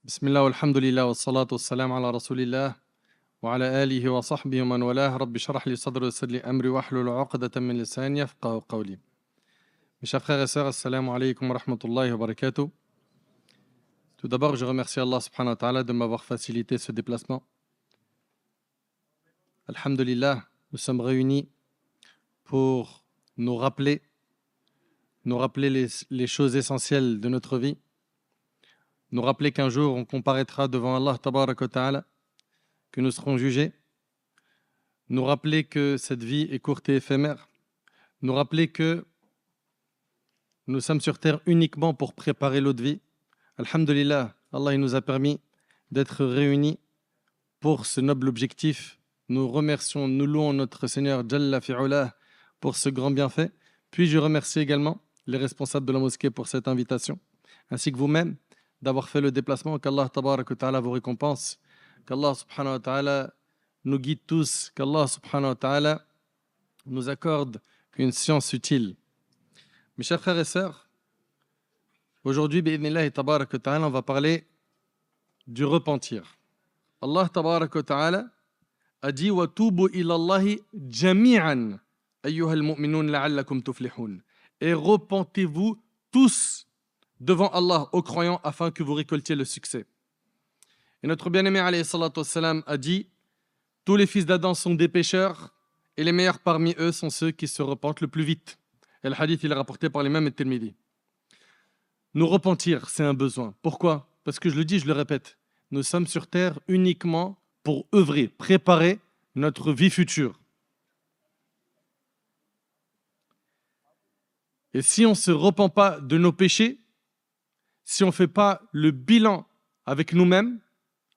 بسم الله والحمد لله والصلاة والسلام على رسول الله وعلى آله وصحبه ومن والاه رب اشرح لي صدري ويسر لي أمري واحلل عقدة من لساني يفقهوا قولي. Mes chers frères et sœurs, assalamu alaikum wa rahmatullahi wa barakatuh. Tout d'abord, je remercie Allah subhanahu wa ta'ala de m'avoir facilité ce déplacement. Alhamdulillah, nous sommes réunis pour nous rappeler les choses essentielles de notre vie, nous rappeler qu'un jour on comparaîtra devant Allah tabarak wa ta'ala, que nous serons jugés, nous rappeler que cette vie est courte et éphémère, nous rappeler que nous sommes sur terre uniquement pour préparer l'autre vie. Alhamdulillah, Allah il nous a permis d'être réunis pour ce noble objectif. Nous remercions, nous louons notre Seigneur Jalla fi'ulah pour ce grand bienfait. Puis je remercie également les responsables de la mosquée pour cette invitation, ainsi que vous-même d'avoir fait le déplacement. Qu'Allah tabarak wa ta'ala vous récompense, qu'Allah subhanahu wa ta'ala nous guide tous, qu'Allah subhanahu wa ta'ala nous accorde une science utile. Mes chers frères et sœurs, aujourd'hui, bi'idhnillahi tabarak wa ta'ala, on va parler du repentir. Allah tabarak wa ta'ala a dit wa tubu ila Allahi jami'an ayyuhal mu'minun la'allakum tuflihun. Et repentez-vous tous devant Allah aux croyants afin que vous récoltiez le succès. Et notre bien-aimé alayhi salatu wassalam a dit tous les fils d'Adam sont des pécheurs et les meilleurs parmi eux sont ceux qui se repentent le plus vite. Et le hadith il est rapporté par l'imam at-Tirmidhi. Nous repentir, c'est un besoin. Pourquoi? Parce que je le dis, je le répète, nous sommes sur terre uniquement pour œuvrer, préparer notre vie future. Et si on ne se repent pas de nos péchés, si on ne fait pas le bilan avec nous-mêmes,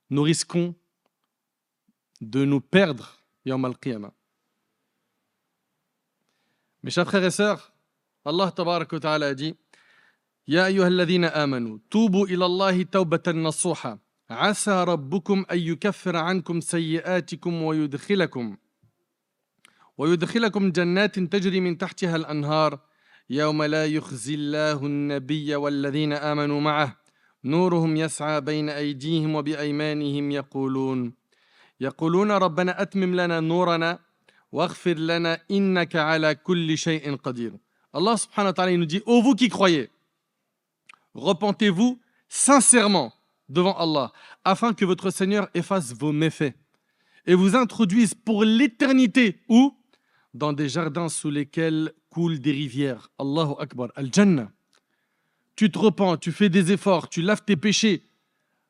nous risquons de nous perdre yawm al-qiyamah. Mes chers frères et sœurs, Allah tabarak wa ta'ala a dit Ya ayyuhalladhina amanu, tubu ila Allahi tawbatan nasuha, asa rabbukum an yukaffira ankum sayyi'atikum wa yudkhilakum jannatin tajri min tahtiha al-anhar يوم لا يخزي الله النبي والذين آمنوا معه نورهم يسعى بين أيديهم وبأيمانهم يقولون ربنا أتمم لنا نورنا واغفر لنا إنك على كل شيء قدير. Allah subhanahu wa ta'ala il nous dit ô vous qui croyez, repentez-vous sincèrement devant Allah afin que votre Seigneur efface vos méfaits et vous introduise pour l'éternité où dans des jardins sous lesquels coulent des rivières. Allahu Akbar, Al-Jannah. Tu te repens, tu fais des efforts, tu laves tes péchés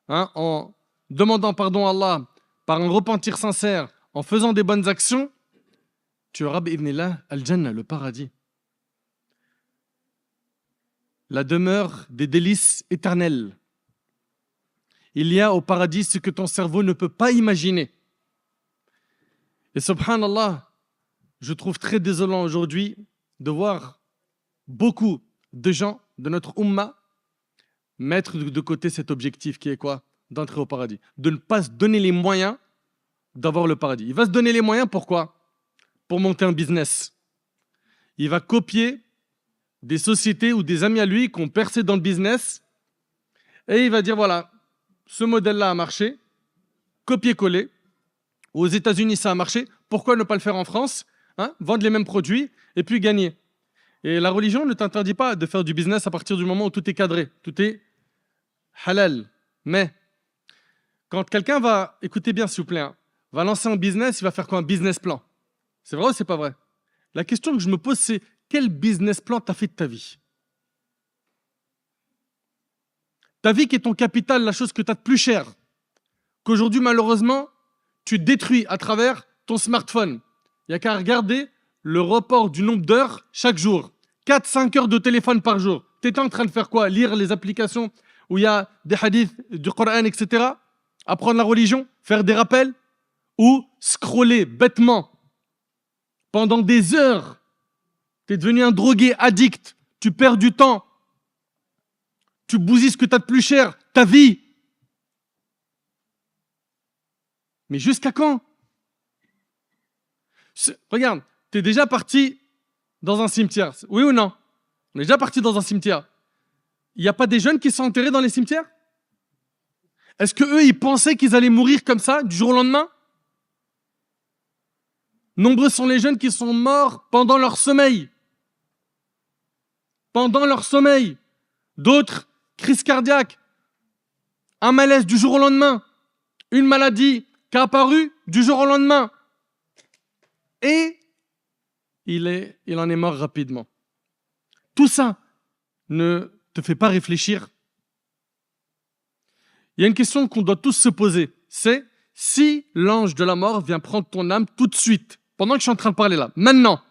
en demandant pardon à Allah, par un repentir sincère, en faisant des bonnes actions, tu auras bi'idhnillah Al-Jannah, le paradis. La demeure des délices éternelles. Il y a au paradis ce que ton cerveau ne peut pas imaginer. Et subhanallah, je trouve très désolant aujourd'hui de voir beaucoup de gens de notre Ummah mettre de côté cet objectif qui est quoi? D'entrer au paradis. De ne pas se donner les moyens d'avoir le paradis. Il va se donner les moyens pourquoi? Pour monter un business. Il va copier des sociétés ou des amis à lui qui ont percé dans le business et il va dire voilà, ce modèle-là a marché, copier-coller. Aux États-Unis ça a marché, pourquoi ne pas le faire en France? Vendre les mêmes produits et puis gagner. Et la religion ne t'interdit pas de faire du business à partir du moment où tout est cadré, tout est halal. Mais quand quelqu'un va, écoutez bien s'il vous plaît, va lancer un business, il va faire quoi? Un business plan. C'est vrai ou c'est pas vrai? La question que je me pose c'est quel business plan t'as fait de ta vie? Ta vie qui est ton capital, la chose que tu as de plus cher, qu'aujourd'hui malheureusement tu détruis à travers ton smartphone. Il n'y a qu'à regarder le report du nombre d'heures chaque jour. 4-5 heures de téléphone par jour. Tu étais en train de faire quoi? Lire les applications où il y a des hadiths du Coran, etc. Apprendre la religion, faire des rappels ou scroller bêtement pendant des heures. Tu es devenu un drogué, addict. Tu perds du temps. Tu bousilles ce que tu as de plus cher, ta vie. Mais jusqu'à quand? Regarde, tu es déjà parti dans un cimetière. Oui ou non? On est déjà parti dans un cimetière. Il n'y a pas des jeunes qui sont enterrés dans les cimetières? Est-ce qu'eux, ils pensaient qu'ils allaient mourir comme ça, du jour au lendemain? Nombreux sont les jeunes qui sont morts pendant leur sommeil. Pendant leur sommeil. D'autres, crise cardiaque, un malaise du jour au lendemain, une maladie qui a apparu du jour au lendemain. Et il en est mort rapidement. Tout ça ne te fait pas réfléchir. Il y a une question qu'on doit tous se poser, c'est si l'ange de la mort vient prendre ton âme tout de suite, pendant que je suis en train de parler là, maintenant,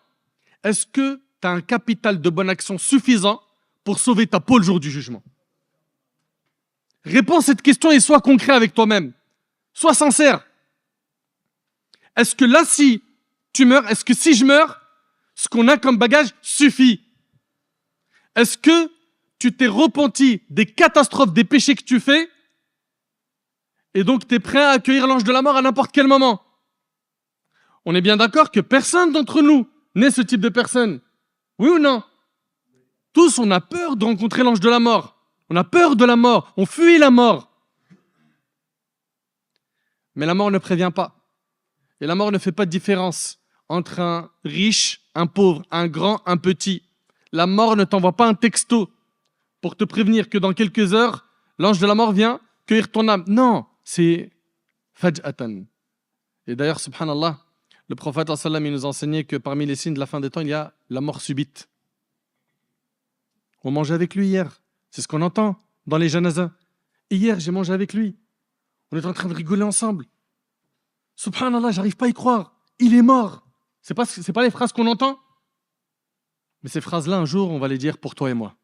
est-ce que tu as un capital de bonne action suffisant pour sauver ta peau le jour du jugement? Réponds à cette question et sois concret avec toi-même. Sois sincère. Est-ce que là, si tu meurs, est-ce que si je meurs, ce qu'on a comme bagage suffit? Est-ce que tu t'es repenti des catastrophes, des péchés que tu fais, et donc tu es prêt à accueillir l'ange de la mort à n'importe quel moment? On est bien d'accord que personne d'entre nous n'est ce type de personne. Oui ou non? Tous, on a peur de rencontrer l'ange de la mort. On a peur de la mort. On fuit la mort. Mais la mort ne prévient pas. Et la mort ne fait pas de différence entre un riche, un pauvre, un grand, un petit. La mort ne t'envoie pas un texto pour te prévenir que dans quelques heures, l'ange de la mort vient cueillir ton âme. Non, c'est faj'atan. Et d'ailleurs, subhanallah, le prophète sallam, il nous enseignait que parmi les signes de la fin des temps, il y a la mort subite. On mangeait avec lui hier. C'est ce qu'on entend dans les janazas. Hier, j'ai mangé avec lui. On est en train de rigoler ensemble. Subhanallah, j'arrive pas à y croire. Il est mort. C'est pas les phrases qu'on entend. Mais ces phrases-là, un jour, on va les dire pour toi et moi.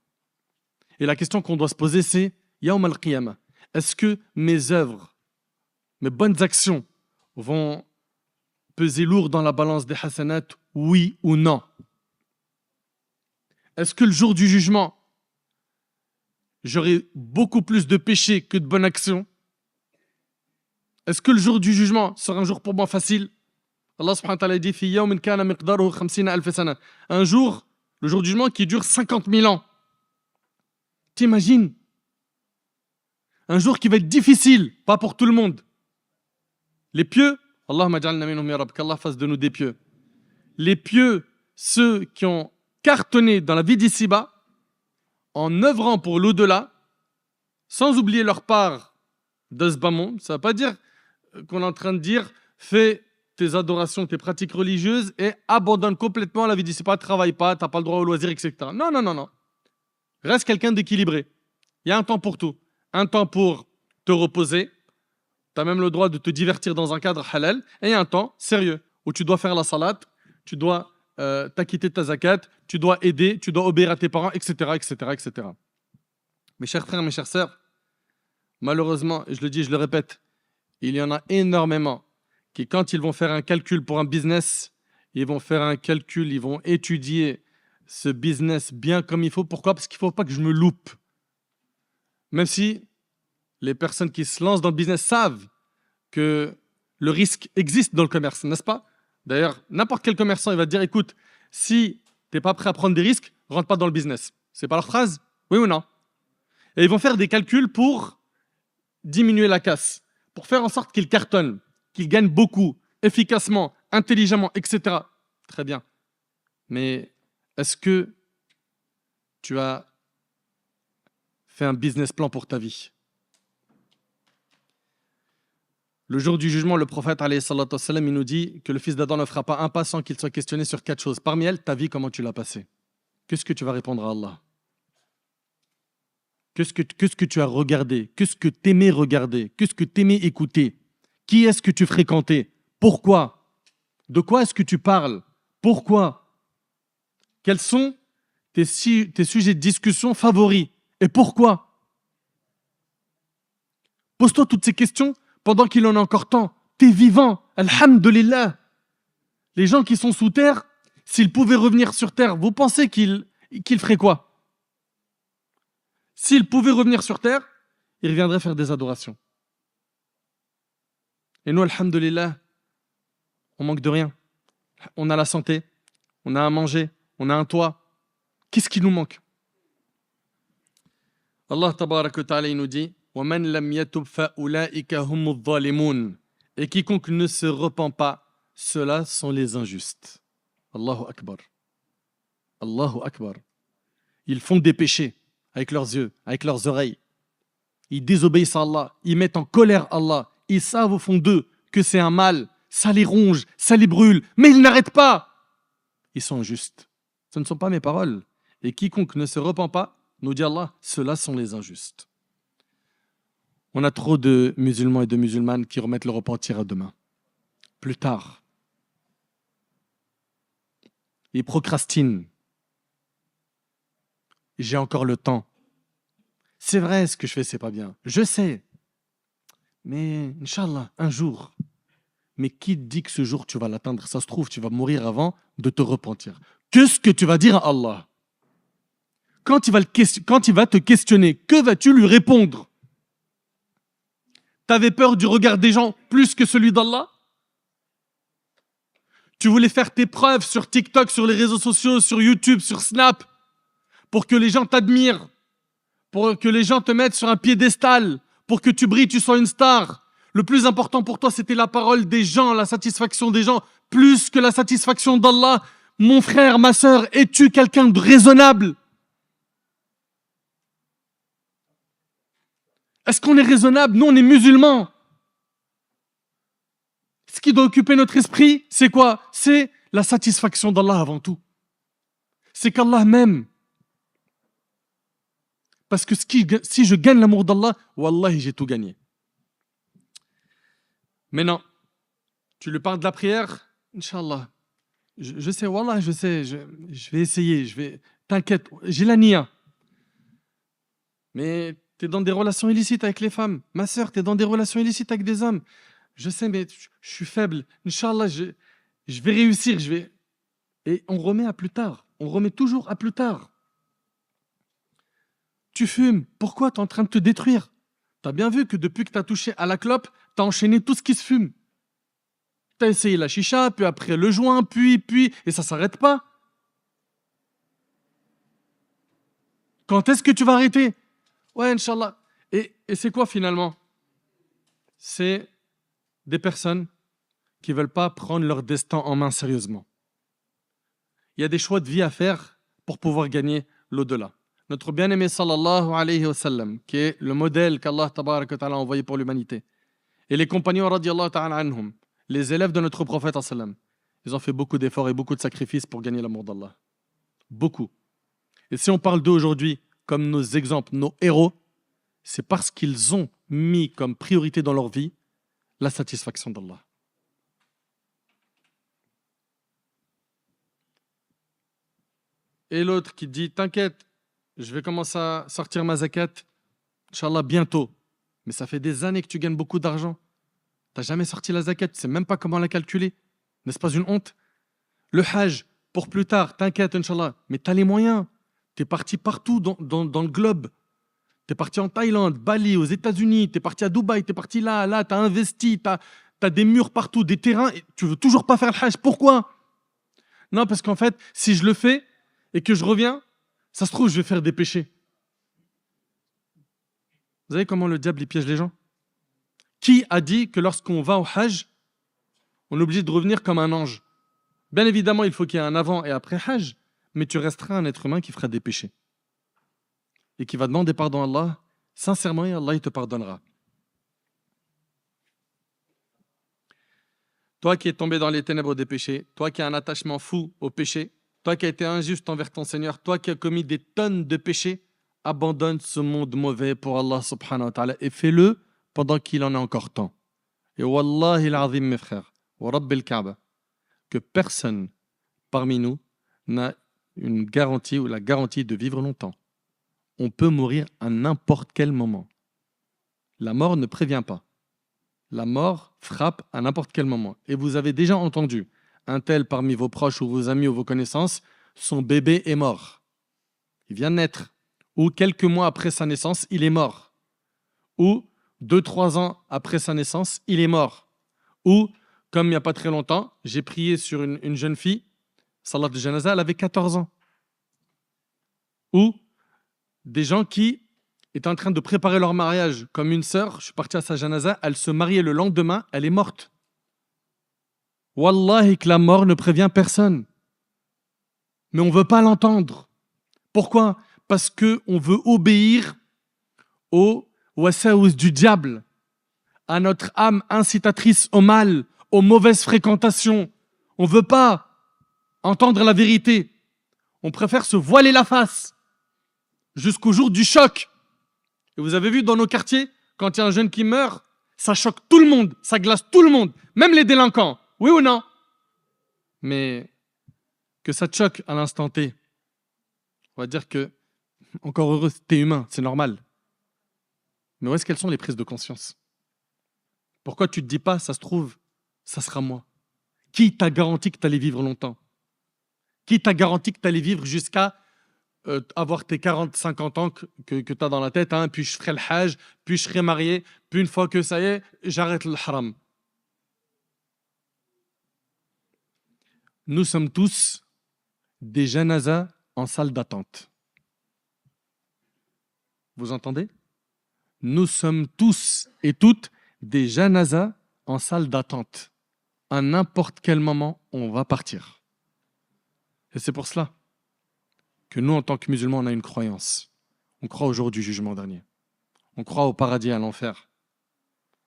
Et la question qu'on doit se poser, c'est Yawm al-Qiyamah. Est-ce que mes œuvres, mes bonnes actions vont peser lourd dans la balance des hasanat, oui ou non? Est-ce que le jour du jugement, j'aurai beaucoup plus de péchés que de bonnes actions? Est-ce que le jour du jugement sera un jour pour moi facile? Allah subhanahu wa ta'ala dit Fi yawmin kana miqdaruhu 50 alf sana. Un jour, le jour du jugement qui dure 50 000 ans. T'imagines? Un jour qui va être difficile, pas pour tout le monde. Les pieux, Allahumma ja'alna minhum ya Rabb, qu'Allah fasse de nous des pieux. Les pieux, ceux qui ont cartonné dans la vie d'ici-bas, en œuvrant pour l'au-delà, sans oublier leur part de ce bas monde. Ça ne veut pas dire qu'on est en train de dire fais tes adorations, tes pratiques religieuses et abandonne complètement la vie d'ici-bas, travaille pas, tu n'as pas le droit au loisir, etc. Non, non, non, non. Reste quelqu'un d'équilibré. Il y a un temps pour tout. Un temps pour te reposer. Tu as même le droit de te divertir dans un cadre halal. Et il y a un temps sérieux où tu dois faire la salat, tu dois t'acquitter de ta zakat, tu dois aider, tu dois obéir à tes parents, etc., etc., etc. Mes chers frères, mes chères sœurs, malheureusement, je le dis, je le répète, il y en a énormément qui, quand ils vont faire un calcul pour un business, ils vont faire un calcul, ils vont étudier ce business bien comme il faut. Pourquoi? Parce qu'il ne faut pas que je me loupe. Même si les personnes qui se lancent dans le business savent que le risque existe dans le commerce, n'est-ce pas? D'ailleurs, n'importe quel commerçant, il va te dire, écoute, si tu n'es pas prêt à prendre des risques, rentre pas dans le business. C'est pas leur phrase? Oui ou non? Et ils vont faire des calculs pour diminuer la casse, pour faire en sorte qu'ils cartonnent, qu'ils gagnent beaucoup, efficacement, intelligemment, etc. Très bien. Mais est-ce que tu as fait un business plan pour ta vie? Le jour du jugement, le prophète alayhi salatu wassalam, il nous dit que le fils d'Adam ne fera pas un pas sans qu'il soit questionné sur 4 choses. Parmi elles, ta vie, comment tu l'as passée? Qu'est-ce que tu vas répondre à Allah? Qu'est-ce que tu as regardé? Qu'est-ce que tu aimais regarder? Qu'est-ce que tu aimais écouter? Qui est-ce que tu fréquentais? Pourquoi? De quoi est-ce que tu parles? Pourquoi? Quels sont tes sujets de discussion favoris? Et pourquoi? Pose-toi toutes ces questions pendant qu'il en a encore temps. Tu es vivant, alhamdulillah. Les gens qui sont sous terre, s'ils pouvaient revenir sur terre, vous pensez qu'ils feraient quoi? S'ils pouvaient revenir sur terre, ils reviendraient faire des adorations. Et nous, alhamdulillah, on manque de rien. On a la santé, on a à manger, on a un toit. Qu'est-ce qui nous manque? Allah tabarak wa ta'ala, il nous dit وَمَنْ لَمْ يَتُبْ فَأُولَٰئِكَ هُمُ الظَّالِمُونَ. Et quiconque ne se repent pas, ceux-là sont les injustes. Allahu Akbar. Allahu Akbar. Ils font des péchés avec leurs yeux, avec leurs oreilles. Ils désobéissent à Allah, ils mettent en colère Allah. Ils savent au fond d'eux que c'est un mal, ça les ronge, ça les brûle, mais ils n'arrêtent pas. Ils sont injustes. Ce ne sont pas mes paroles. Et quiconque ne se repent pas, nous dit Allah, ceux-là sont les injustes. On a trop de musulmans et de musulmanes qui remettent le repentir à demain. Plus tard. Ils procrastinent. J'ai encore le temps. C'est vrai, ce que je fais, c'est pas bien. Je sais. Mais, Inch'Allah, un jour. Mais qui te dit que ce jour, tu vas l'atteindre? Ça se trouve, tu vas mourir avant de te repentir. Qu'est-ce que tu vas dire à Allah? Quand il va te questionner, que vas-tu lui répondre? T'avais peur du regard des gens plus que celui d'Allah? Tu voulais faire tes preuves sur TikTok, sur les réseaux sociaux, sur YouTube, sur Snap, pour que les gens t'admirent, pour que les gens te mettent sur un piédestal, pour que tu brilles, tu sois une star. Le plus important pour toi, c'était la parole des gens, la satisfaction des gens, plus que la satisfaction d'Allah. Mon frère, ma sœur, es-tu quelqu'un de raisonnable? Est-ce qu'on est raisonnable? Nous, on est musulmans. Ce qui doit occuper notre esprit, c'est quoi? C'est la satisfaction d'Allah avant tout. C'est qu'Allah m'aime. Parce que si je gagne l'amour d'Allah, wallahi, j'ai tout gagné. Mais non, tu lui parles de la prière, Inch'Allah. Je sais, wallah, je sais, je vais essayer, t'inquiète, j'ai la nia. Mais tu es dans des relations illicites avec les femmes. Ma sœur, tu es dans des relations illicites avec des hommes. Je sais, mais je suis faible. Inch'Allah, je vais réussir, Et on remet à plus tard. On remet toujours à plus tard. Tu fumes. Pourquoi? Tu es en train de te détruire. Tu as bien vu que depuis que tu as touché à la clope, tu as enchaîné tout ce qui se fume. Tu as essayé la chicha, puis après le joint, puis, et ça ne s'arrête pas. Quand est-ce que tu vas arrêter? Ouais, Inch'Allah. Et c'est quoi finalement? C'est des personnes qui ne veulent pas prendre leur destin en main sérieusement. Il y a des choix de vie à faire pour pouvoir gagner l'au-delà. Notre bien-aimé sallallahu alayhi wa sallam, qui est le modèle qu'Allah tabarak wa ta'ala a envoyé pour l'humanité, et les compagnons radiyallahu ta'ala anhum, les élèves de notre prophète sallam, ils ont fait beaucoup d'efforts et beaucoup de sacrifices pour gagner l'amour d'Allah. Beaucoup. Et si on parle d'eux aujourd'hui comme nos exemples, nos héros, c'est parce qu'ils ont mis comme priorité dans leur vie la satisfaction d'Allah. Et l'autre qui dit, t'inquiète, je vais commencer à sortir ma zakat, Inch'Allah, bientôt. Mais ça fait des années que tu gagnes beaucoup d'argent. Tu n'as jamais sorti la zakat, tu ne sais même pas comment la calculer. N'est-ce pas une honte? Le hajj, pour plus tard, t'inquiète, Inch'Allah. Mais tu as les moyens. Tu es parti partout dans le globe. Tu es parti en Thaïlande, Bali, aux États-Unis, tu es parti à Dubaï, tu es parti là, tu as investi, tu as des murs partout, des terrains, et tu veux toujours pas faire le hajj. Pourquoi? Non, parce qu'en fait, si je le fais et que je reviens, ça se trouve, je vais faire des péchés. Vous savez comment le diable il piège les gens? Qui a dit que lorsqu'on va au hajj, on est obligé de revenir comme un ange? Bien évidemment, il faut qu'il y ait un avant et après hajj, mais tu resteras un être humain qui fera des péchés. Et qui va demander pardon à Allah, sincèrement, et Allah il te pardonnera. Toi qui es tombé dans les ténèbres des péchés, toi qui as un attachement fou au péché, toi qui as été injuste envers ton Seigneur, toi qui as commis des tonnes de péchés, abandonne ce monde mauvais pour Allah subhanahu wa ta'ala et fais-le pendant qu'il en a encore temps. Et wallahi l'azim mes frères, wa rabbil Kaaba, que personne parmi nous n'a une garantie ou la garantie de vivre longtemps. On peut mourir à n'importe quel moment. La mort ne prévient pas. La mort frappe à n'importe quel moment. Et vous avez déjà entendu un tel parmi vos proches ou vos amis ou vos connaissances, son bébé est mort. Il vient de naître. Ou quelques mois après sa naissance, il est mort. Ou 2-3 ans après sa naissance, il est mort. Ou, comme il n'y a pas très longtemps, j'ai prié sur une jeune fille, salat de janaza, elle avait 14 ans. Ou des gens qui étaient en train de préparer leur mariage comme une sœur. Je suis parti à sa janaza, elle se mariait le lendemain, elle est morte. Wallahi que la mort ne prévient personne. Mais on ne veut pas l'entendre. Pourquoi? Parce qu'on veut obéir au wasaous du diable, à notre âme incitatrice au mal, aux mauvaises fréquentations. On ne veut pas entendre la vérité. On préfère se voiler la face jusqu'au jour du choc. Et vous avez vu dans nos quartiers, quand il y a un jeune qui meurt, ça choque tout le monde, ça glace tout le monde, même les délinquants. Oui ou non? Mais que ça te choque à l'instant T, on va dire que, encore heureux, t'es humain, c'est normal. Mais où est-ce qu'elles sont les prises de conscience? Pourquoi tu ne te dis pas, ça se trouve, ça sera moi? Qui t'a garanti que tu allais vivre longtemps? Qui t'a garanti que tu allais vivre jusqu'à avoir tes 40-50 ans que tu as dans la tête, hein, puis je ferai le hajj, puis je serai marié, puis une fois que ça y est, j'arrête le haram. Nous sommes tous des janazas en salle d'attente. Vous entendez? Nous sommes tous et toutes des janazas en salle d'attente. À n'importe quel moment, on va partir. Et c'est pour cela que nous, en tant que musulmans, on a une croyance. On croit au jour du jugement dernier. On croit au paradis et à l'enfer.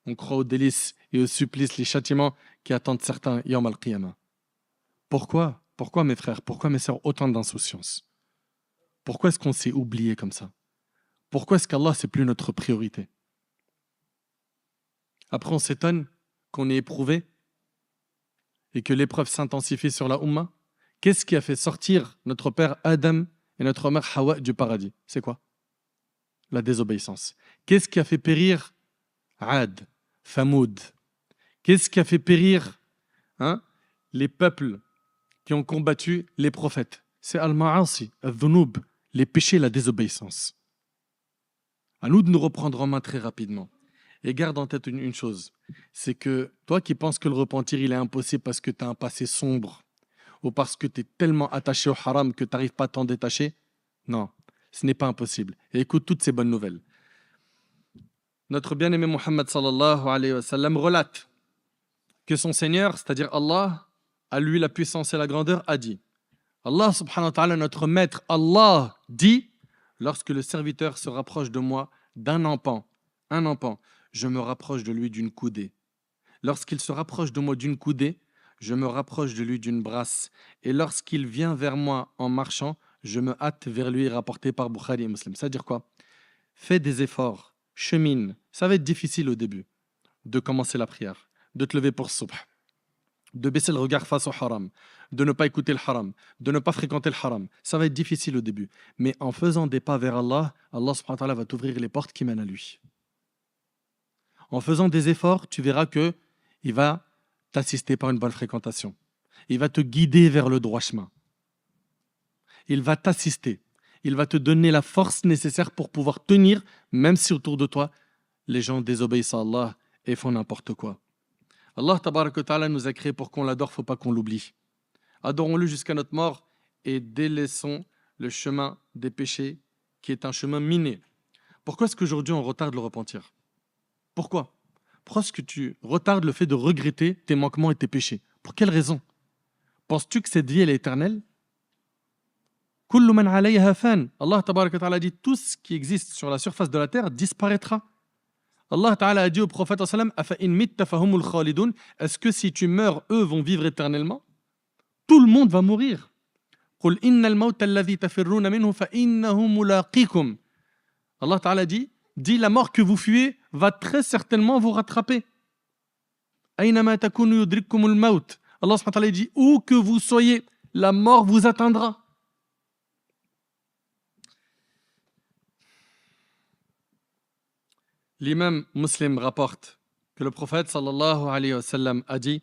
On croit aux délices et aux supplices, les châtiments qui attendent certains Yawm al-Qiyamah. Pourquoi? Pourquoi, mes frères? Pourquoi, mes sœurs, autant d'insouciance? Pourquoi est-ce qu'on s'est oublié comme ça? Pourquoi est-ce qu'Allah, c'est plus notre priorité? Après, on s'étonne qu'on ait éprouvé et que l'épreuve s'intensifie sur la Ummah. Qu'est-ce qui a fait sortir notre père Adam et notre mère Hawa du paradis? C'est quoi? La désobéissance. Qu'est-ce qui a fait périr Ad, Thamoud? Qu'est-ce qui a fait périr les peuples qui ont combattu les prophètes? C'est Al-Ma'asi, Al-Dhunoub, les péchés, la désobéissance. À nous de nous reprendre en main très rapidement. Et garde en tête une chose, c'est que toi qui penses que le repentir il est impossible parce que tu as un passé sombre, ou parce que tu es tellement attaché au haram que tu n'arrives pas à t'en détacher, non, ce n'est pas impossible. Et écoute toutes ces bonnes nouvelles. Notre bien-aimé Muhammad sallallahu alayhi wa sallam relate que son Seigneur, c'est-à-dire Allah, à lui la puissance et la grandeur, a dit, Allah subhanahu wa ta'ala, notre maître, Allah dit, lorsque le serviteur se rapproche de moi d'un empan, je me rapproche de lui d'une coudée. Lorsqu'il se rapproche de moi d'une coudée, je me rapproche de lui d'une brasse. Et lorsqu'il vient vers moi en marchant, je me hâte vers lui, rapporté par Bukhari et Muslim. C'est-à-dire quoi? Fais des efforts, chemine. Ça va être difficile au début de commencer la prière, de te lever pour subh, de baisser le regard face au haram, de ne pas écouter le haram, de ne pas fréquenter le haram. Ça va être difficile au début. Mais en faisant des pas vers Allah, Allah subhanahu wa ta'ala va t'ouvrir les portes qui mènent à lui. En faisant des efforts, tu verras que il va t'assister par une bonne fréquentation. Il va te guider vers le droit chemin. Il va t'assister. Il va te donner la force nécessaire pour pouvoir tenir, même si autour de toi, les gens désobéissent à Allah et font n'importe quoi. Allah tabaraka wa ta'ala nous a créés pour qu'on l'adore, il ne faut pas qu'on l'oublie. Adorons-le jusqu'à notre mort et délaissons le chemin des péchés qui est un chemin miné. Pourquoi est-ce qu'aujourd'hui on retarde le repentir? Pourquoi? Pourquoi est-ce que tu retardes le fait de regretter tes manquements et tes péchés? Pour quelle raison? Penses-tu que cette vie elle est éternelle? Kullu man alayha fan. Allah tabaraka wa ta'ala dit tout ce qui existe sur la surface de la terre disparaîtra. Allah ta'ala a dit au prophète sallam afa in mitta fahumul khalidun, est-ce que si tu meurs eux vont vivre éternellement? Tout le monde va mourir. Qul innal mawta alladhi tafirruna minhu fa innahu mulaqikum. Allah ta'ala dit la mort que vous fuyez va très certainement vous rattraper. Aynama takunu yudrikkumul maut. Allah subhanahu wa ta'ala dit où que vous soyez, la mort vous atteindra. L'imam Muslim rapporte que le prophète sallallahu alayhi wa sallam a dit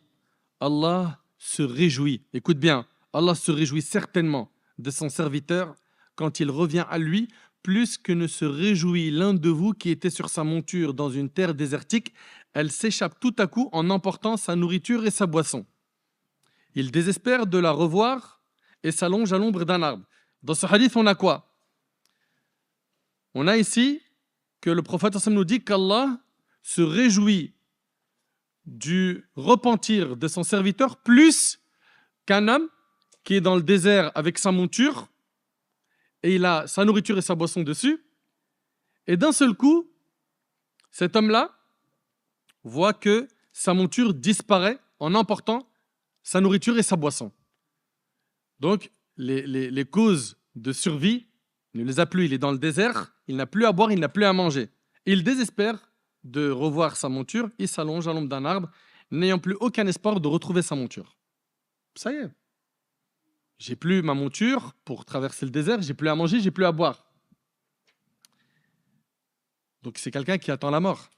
Allah se réjouit, écoute bien, Allah se réjouit certainement de son serviteur quand il revient à lui plus que ne se réjouit l'un de vous qui était sur sa monture dans une terre désertique, elle s'échappe tout à coup en emportant sa nourriture et sa boisson. Il désespère de la revoir et s'allonge à l'ombre d'un arbre. Dans ce hadith, on a quoi? On a ici que le prophète nous dit qu'Allah se réjouit du repentir de son serviteur plus qu'un homme qui est dans le désert avec sa monture et il a sa nourriture et sa boisson dessus. Et d'un seul coup, cet homme-là voit que sa monture disparaît en emportant sa nourriture et sa boisson. Donc, les causes de survie, il ne les a plus. Il est dans le désert, il n'a plus à boire, il n'a plus à manger. Il désespère de revoir sa monture, il s'allonge à l'ombre d'un arbre, n'ayant plus aucun espoir de retrouver sa monture. Ça y est, j'ai plus ma monture pour traverser le désert, j'ai plus à manger, j'ai plus à boire. Donc c'est quelqu'un qui attend la mort.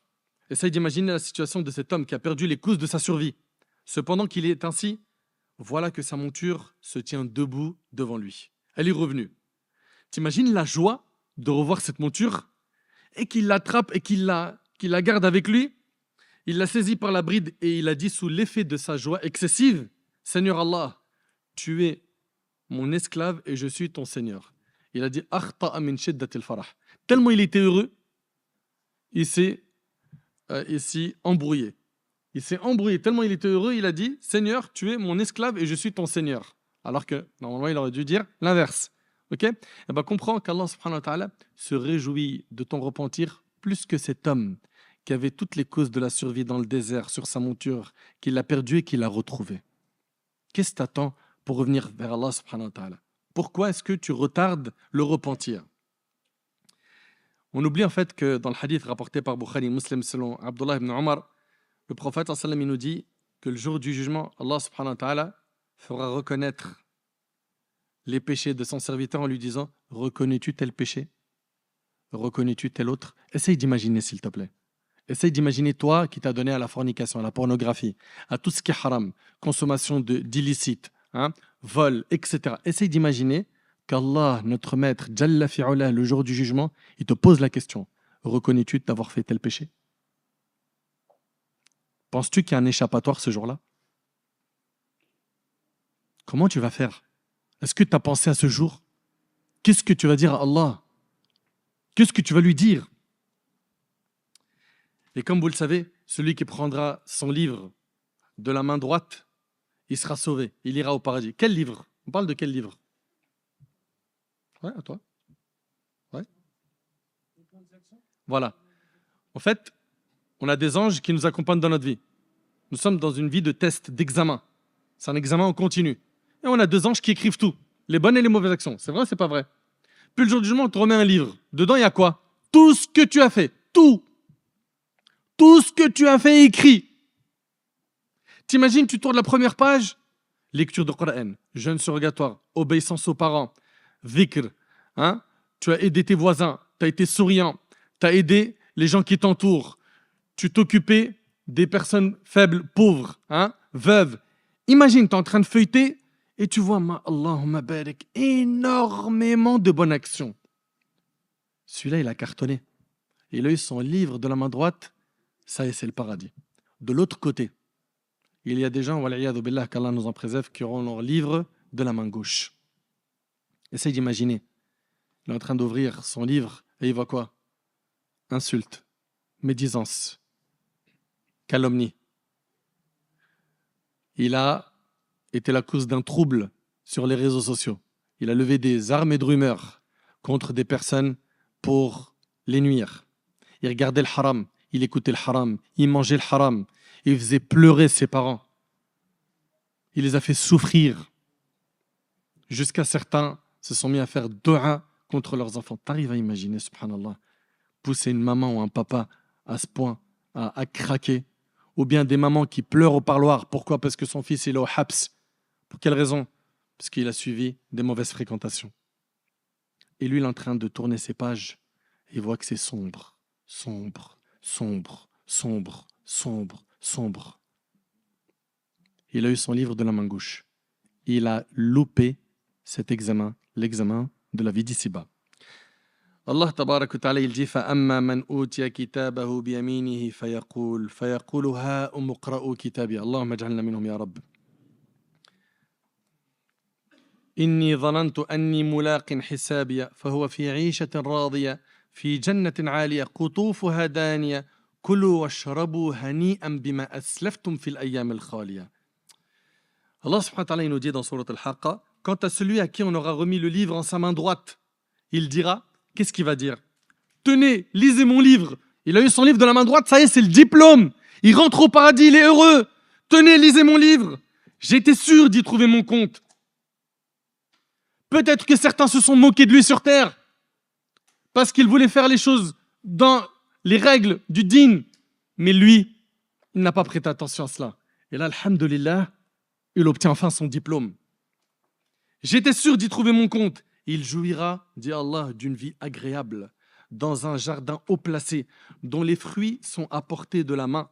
Essaye d'imaginer la situation de cet homme qui a perdu les causes de sa survie. Cependant qu'il est ainsi, voilà que sa monture se tient debout devant lui. Elle est revenue. T'imagines la joie de revoir cette monture et qu'il l'attrape et qu'il la garde avec lui. Il l'a saisie par la bride et il a dit sous l'effet de sa joie excessive, « Seigneur Allah, tu es mon esclave et je suis ton Seigneur. » Il a dit « Akhta'a min shiddatil farah » Tellement il était heureux, il s'est embrouillé. Il s'est embrouillé tellement il était heureux, il a dit « Seigneur, tu es mon esclave et je suis ton Seigneur. » Alors que normalement il aurait dû dire l'inverse. Ok? Eh bien, comprends qu'Allah subhanahu wa ta'ala se réjouit de ton repentir plus que cet homme qui avait toutes les causes de la survie dans le désert sur sa monture, qu'il a perdu et qu'il a retrouvé. Qu'est-ce que tu attends pour revenir vers Allah subhanahu wa ta'ala? Pourquoi est-ce que tu retardes le repentir? On oublie en fait que dans le hadith rapporté par Bukhari Muslim selon Abdullah ibn Omar, le prophète sallam il nous dit que le jour du jugement, Allah subhanahu wa ta'ala fera reconnaître les péchés de son serviteur en lui disant « Reconnais-tu tel péché? Reconnais-tu tel autre ?» Essaye d'imaginer s'il te plaît. Essaye d'imaginer toi qui t'as donné à la fornication, à la pornographie, à tout ce qui est haram, consommation d'illicite, vol, etc. Essaye d'imaginer qu'Allah, notre maître, Jalla fi'ula, le jour du jugement, il te pose la question. Reconnais-tu d'avoir fait tel péché? Penses-tu qu'il y a un échappatoire ce jour-là? Comment tu vas faire? Est-ce que tu as pensé à ce jour? Qu'est-ce que tu vas dire à Allah? Qu'est-ce que tu vas lui dire? Et comme vous le savez, celui qui prendra son livre de la main droite, il sera sauvé, il ira au paradis. Quel livre? On parle de quel livre? Ouais, à toi. Ouais. Voilà. En fait, on a des anges qui nous accompagnent dans notre vie. Nous sommes dans une vie de test, d'examen. C'est un examen en continu. Et on a deux anges qui écrivent tout, les bonnes et les mauvaises actions. C'est vrai ou c'est pas vrai? Puis le jour du jugement, on te remet un livre. Dedans, il y a quoi? Tout ce que tu as fait. Tout. Tout ce que tu as fait écrit. T'imagines, tu tournes la première page, lecture de Coran, jeûne surrogatoire, obéissance aux parents, dhikr, tu as aidé tes voisins, tu as été souriant, tu as aidé les gens qui t'entourent, tu t'occupais des personnes faibles, pauvres, veuves. Imagine, tu es en train de feuilleter et tu vois, Allahumma barik, énormément de bonnes actions. Celui-là, il a cartonné. Il a eu son livre de la main droite, ça y est, c'est le paradis. De l'autre côté, il y a des gens, wal'iyadhu billah, qu'Allah nous en préserve, qui auront leur livre de la main gauche. Essaye d'imaginer. Il est en train d'ouvrir son livre et il voit quoi? Insulte, médisance, calomnie. Il a été la cause d'un trouble sur les réseaux sociaux. Il a levé des armées de rumeurs contre des personnes pour les nuire. Il regardait le haram, il écoutait le haram, il mangeait le haram, il faisait pleurer ses parents. Il les a fait souffrir. Jusqu'à certains se sont mis à faire dua contre leurs enfants. T'arrives à imaginer, subhanallah, pousser une maman ou un papa à ce point à craquer, ou bien des mamans qui pleurent au parloir. Pourquoi? Parce que son fils il est au habs. Pour quelle raison? Parce qu'il a suivi des mauvaises fréquentations. Et lui, il est en train de tourner ses pages et il voit que c'est sombre, sombre, sombre, sombre, sombre, sombre. Il a eu son livre de la main gauche. Il a loupé cet examen, l'examen de la vie d'ici-bas. Allah tabarak wa ta'ala il dit فَأَمَّا مَنْ أُوتِيَ كِتَابَهُ بِيَمِينِهِ فَيَقُولُ هَاؤُمُ اقْرَءُوا كِتَابِيَهْ اللهم اجعلنا منهم يا رب إني ظننت أني ملاق حسابي فهو في عيشة راضية في جنة عالية قطوفها دانية كلوا واشربوا هنيئا بما أسلفتم في الأيام الخالية. Allah subhanahu wa ta'ala il nous dit dans Sourate Al-Haqqa, quant à celui à qui on aura remis le livre en sa main droite, il dira, qu'est-ce qu'il va dire? Tenez, lisez mon livre. Il a eu son livre de la main droite, ça y est, c'est le diplôme. Il rentre au paradis, il est heureux. Tenez, lisez mon livre. J'étais sûr d'y trouver mon compte. Peut-être que certains se sont moqués de lui sur terre parce qu'il voulait faire les choses dans les règles du din. Mais lui, il n'a pas prêté attention à cela. Et là, alhamdulillah, il obtient enfin son diplôme. J'étais sûr d'y trouver mon compte. Il jouira, dit Allah, d'une vie agréable, dans un jardin haut placé, dont les fruits sont à portée de la main.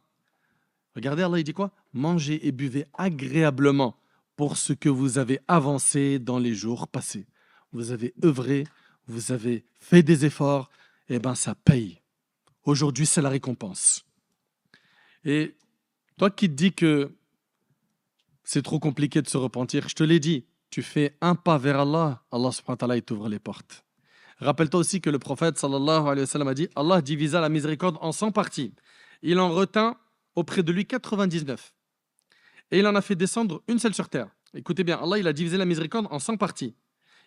Regardez, Allah, il dit quoi? Mangez et buvez agréablement pour ce que vous avez avancé dans les jours passés. Vous avez œuvré, vous avez fait des efforts, et bien ça paye. Aujourd'hui, c'est la récompense. Et toi qui te dis que c'est trop compliqué de se repentir, je te l'ai dit, tu fais un pas vers Allah, Allah subhanahu wa ta'ala, il t'ouvre les portes. Rappelle-toi aussi que le prophète sallallahu alayhi wa sallam a dit, Allah divisa la miséricorde en 100 parties. Il en retint auprès de lui 99. Et il en a fait descendre une seule sur terre. Écoutez bien, Allah il a divisé la miséricorde en 100 parties.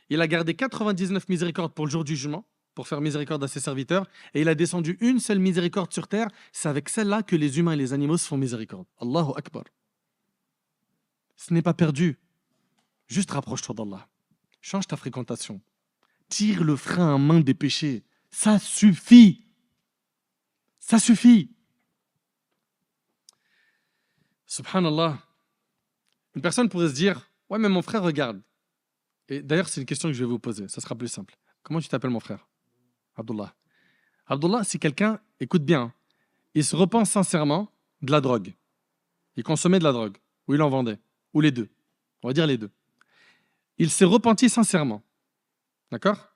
Il a gardé 99 miséricordes pour le jour du jugement, pour faire miséricorde à ses serviteurs, et il a descendu une seule miséricorde sur terre. C'est avec celle-là que les humains et les animaux se font miséricorde. Allahu Akbar. Ce n'est pas perdu. Juste rapproche-toi d'Allah. Change ta fréquentation. Tire le frein à main des péchés. Ça suffit. Ça suffit. Subhanallah. Une personne pourrait se dire, ouais, mais mon frère regarde. Et d'ailleurs, c'est une question que je vais vous poser. Ça sera plus simple. Comment tu t'appelles, mon frère? Abdullah. Abdullah, si quelqu'un, écoute bien, il se repent sincèrement de la drogue. Il consommait de la drogue. Ou il en vendait. Ou les deux. On va dire les deux. Il s'est repenti sincèrement. D'accord?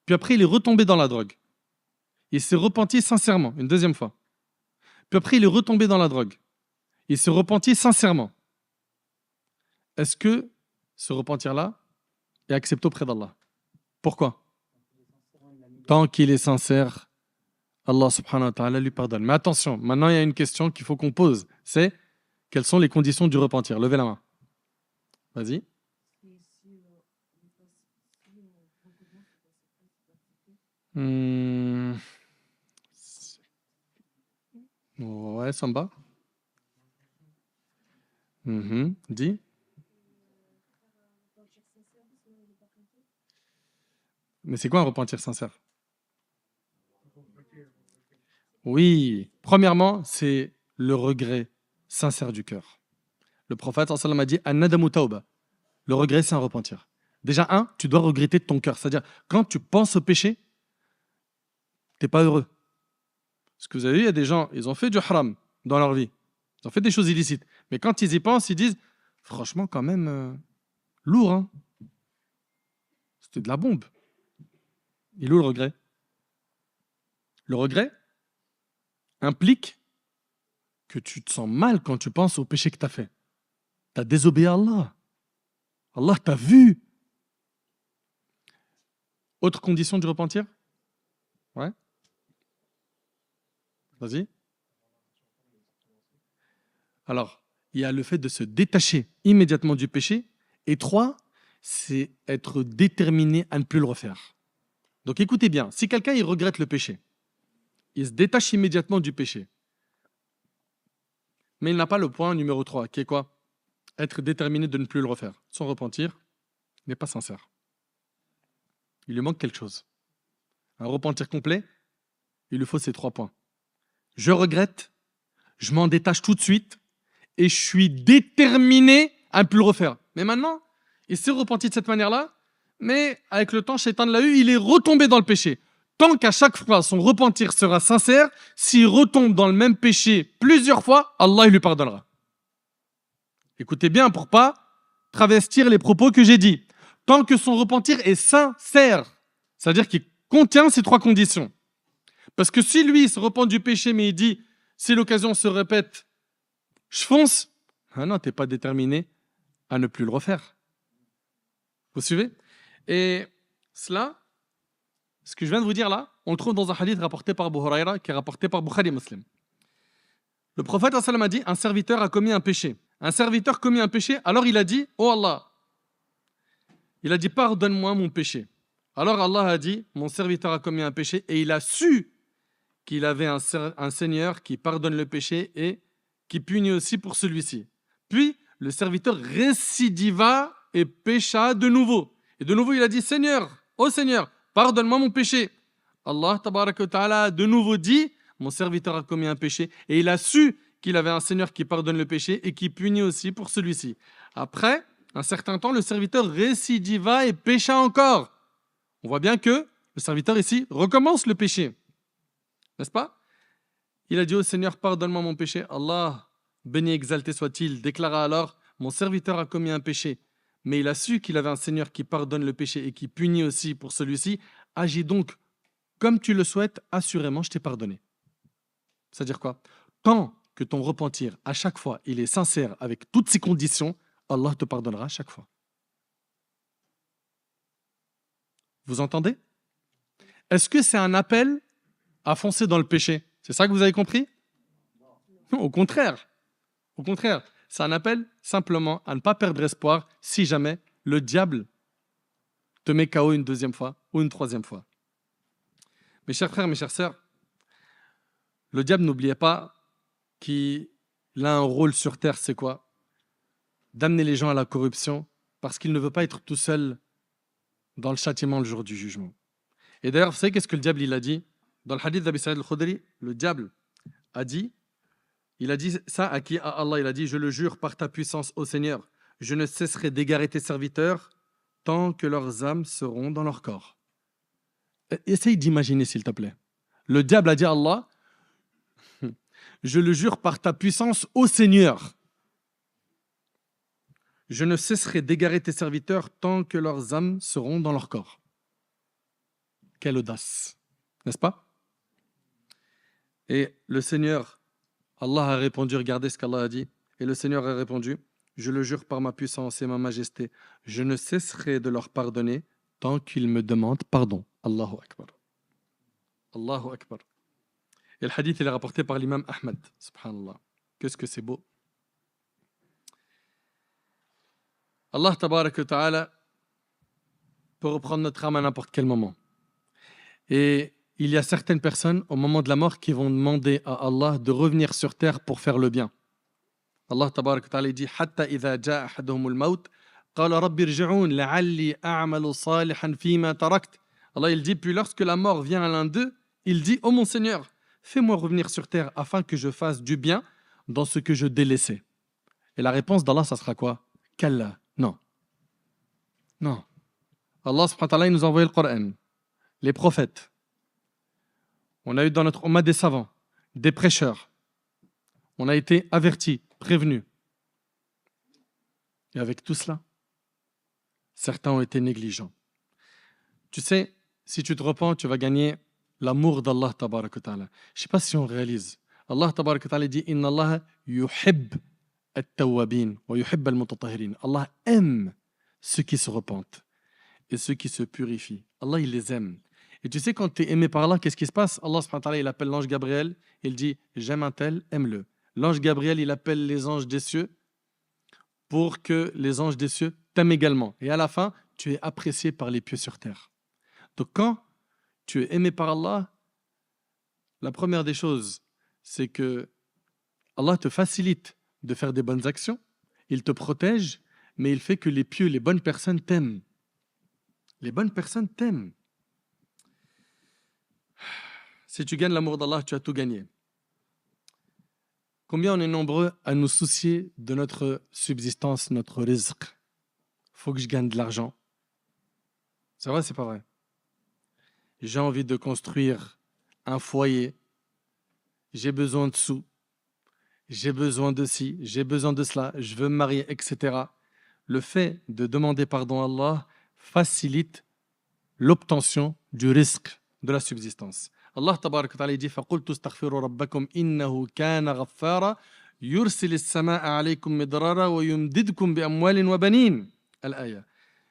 Puis après, il est retombé dans la drogue. Il s'est repenti sincèrement, une deuxième fois. Puis après, il est retombé dans la drogue. Il s'est repenti sincèrement. Est-ce que ce repentir-là est accepté auprès d'Allah? Pourquoi? Tant qu'il est sincère, Allah subhanahu wa ta'ala lui pardonne. Mais attention, maintenant il y a une question qu'il faut qu'on pose. C'est, quelles sont les conditions du repentir? Levez la main. Vas-y. Ouais, Samba. Dis. Mais c'est quoi un repentir sincère? Oui, premièrement, c'est le regret sincère du cœur. Le prophète sallallahu alayhi wa sallam a dit An-nadamu tawba. Le regret, c'est un repentir. Déjà, tu dois regretter de ton cœur. C'est-à-dire, quand tu penses au péché, tu n'es pas heureux. Parce que vous avez vu, il y a des gens, ils ont fait du haram dans leur vie. Ils ont fait des choses illicites. Mais quand ils y pensent, ils disent, franchement, quand même, lourd, hein? C'était de la bombe. Il est où le regret? Le regret implique que tu te sens mal quand tu penses au péché que tu as fait. Tu as désobéi à Allah. Allah t'a vu. Autre condition du repentir? Ouais. Vas-y. Alors, il y a le fait de se détacher immédiatement du péché. Et 3, c'est être déterminé à ne plus le refaire. Donc écoutez bien, si quelqu'un il regrette le péché, il se détache immédiatement du péché, mais il n'a pas le point numéro 3, qui est quoi? Être déterminé de ne plus le refaire. Son repentir n'est pas sincère. Il lui manque quelque chose. Un repentir complet, il lui faut ces 3 points. Je regrette, je m'en détache tout de suite, et je suis déterminé à ne plus le refaire. Mais maintenant, il s'est repenti de cette manière-là, mais avec le temps, Shaitan l'a eu, il est retombé dans le péché. Tant qu'à chaque fois, son repentir sera sincère, s'il retombe dans le même péché plusieurs fois, Allah il lui pardonnera. Écoutez bien pour pas travestir les propos que j'ai dit. Tant que son repentir est sincère, c'est-à-dire qu'il contient ces 3 conditions. Parce que si lui il se repent du péché, mais il dit, si l'occasion se répète, je fonce. Ah non, tu n'es pas déterminé à ne plus le refaire. Vous suivez? Et cela, Ce que je viens de vous dire là, on le trouve dans un hadith rapporté par Abu Huraira, qui est rapporté par Bukhari et Muslim. Le prophète a dit, un serviteur a commis un péché. Un serviteur commis un péché, alors il a dit, oh Allah, il a dit, pardonne-moi mon péché. Alors Allah a dit, mon serviteur a commis un péché, et il a su qu'il avait un Seigneur qui pardonne le péché et qui punit aussi pour celui-ci. Puis, le serviteur récidiva et pécha de nouveau. Et de nouveau, il a dit, Seigneur, ô Seigneur, pardonne-moi mon péché. Allah tabaraka wa ta'ala a de nouveau dit, mon serviteur a commis un péché, et il a su qu'il avait un Seigneur qui pardonne le péché et qui punit aussi pour celui-ci. Après un certain temps, le serviteur récidiva et pécha encore. On voit bien que le serviteur ici recommence le péché. N'est-ce pas? Il a dit au Seigneur, pardonne-moi mon péché. Allah, béni exalté soit-il, déclara alors, mon serviteur a commis un péché, mais il a su qu'il avait un Seigneur qui pardonne le péché et qui punit aussi pour celui-ci. Agis donc comme tu le souhaites, assurément je t'ai pardonné. C'est-à-dire quoi? Tant que ton repentir, à chaque fois, il est sincère avec toutes ses conditions, Allah te pardonnera à chaque fois. Vous entendez? Est-ce que c'est un appel à foncer dans le péché? C'est ça que vous avez compris? Non, au contraire. Au contraire, c'est un appel simplement à ne pas perdre espoir si jamais le diable te met KO une deuxième fois ou une troisième fois. Mes chers frères, mes chères sœurs, le diable, n'oubliez pas qu'il a un rôle sur terre, c'est quoi? D'amener les gens à la corruption parce qu'il ne veut pas être tout seul dans le châtiment le jour du jugement. Et d'ailleurs, vous savez qu'est-ce que le diable il a dit? Dans le hadith d'Abi Sa'id al-Khudri, le diable a dit, il a dit ça à qui? À Allah, il a dit, je le jure par ta puissance, ô Seigneur, je ne cesserai d'égarer tes serviteurs tant que leurs âmes seront dans leur corps. Essaye d'imaginer, s'il te plaît. Le diable a dit à Allah, je le jure par ta puissance, ô Seigneur, je ne cesserai d'égarer tes serviteurs tant que leurs âmes seront dans leur corps. Quelle audace, n'est-ce pas? Et le Seigneur, Allah a répondu, regardez ce qu'Allah a dit, et le Seigneur a répondu, je le jure par ma puissance et ma majesté, je ne cesserai de leur pardonner tant qu'ils me demandent pardon. Allahu Akbar. Allahu Akbar. Et le hadith, il est rapporté par l'imam Ahmed. Subhanallah. Qu'est-ce que c'est beau. Allah tabaraka wa ta'ala peut reprendre notre âme à n'importe quel moment. Et il y a certaines personnes, au moment de la mort, qui vont demander à Allah de revenir sur terre pour faire le bien. Allah tabaraka wa ta'ala dit Hatta idha ja'a ahaduhumul maut, qala rabbi irji'un la'alli a'malu salihan fima tarakt. Allah il dit, puis lorsque la mort vient à l'un d'eux, il dit, oh mon Seigneur, fais-moi revenir sur terre afin que je fasse du bien dans ce que je délaissais. Et la réponse d'Allah, ça sera quoi? Kalla. Non. Non. Allah subhanahu wa ta'ala, il nous a envoyé le Coran, les prophètes. On a eu dans notre ummah des savants, des prêcheurs. On a été avertis, prévenus. Et avec tout cela, certains ont été négligents. Tu sais, si tu te repens, tu vas gagner l'amour d'Allah tabaraka wa ta'ala. Je ne sais pas si on réalise. Allah tabaraka wa ta'ala dit Inna Allah yuhib at-tawwabin wa yuhib al-mutatahhirin. Allah aime ceux qui se repentent et ceux qui se purifient. Allah, il les aime. Et tu sais, quand tu es aimé par Allah, qu'est-ce qui se passe? Allah subhanahu wa ta'ala, il appelle l'ange Gabriel, il dit j'aime un tel, aime-le. L'ange Gabriel, il appelle les anges des cieux pour que les anges des cieux t'aiment également. Et à la fin, tu es apprécié par les pieux sur terre. Donc quand tu es aimé par Allah, la première des choses, c'est que Allah te facilite de faire des bonnes actions, il te protège, mais il fait que les pieux, les bonnes personnes t'aiment. Les bonnes personnes t'aiment. Si tu gagnes l'amour d'Allah, tu as tout gagné. Combien on est nombreux à nous soucier de notre subsistance, notre rizq? Faut que je gagne de l'argent. C'est vrai, c'est pas vrai? J'ai envie de construire un foyer. J'ai besoin de sous. J'ai besoin de ci, j'ai besoin de cela, je veux me marier, etc. Le fait de demander pardon à Allah facilite l'obtention du risque de la subsistance. Allah tabaraka wa ta'ala dit فَقُلْتُ اسْتَغْفِرُوا رَبَّكُمْ إِنَّهُ كَانَ غَفَّارًا يُرْسِلِ السَّمَاءَ عَلَيْكُمْ مِدْرَارًا وَيُمْدِدْكُمْ بِأَمْوَالٍ وَبَنِينَ. Al-Aya.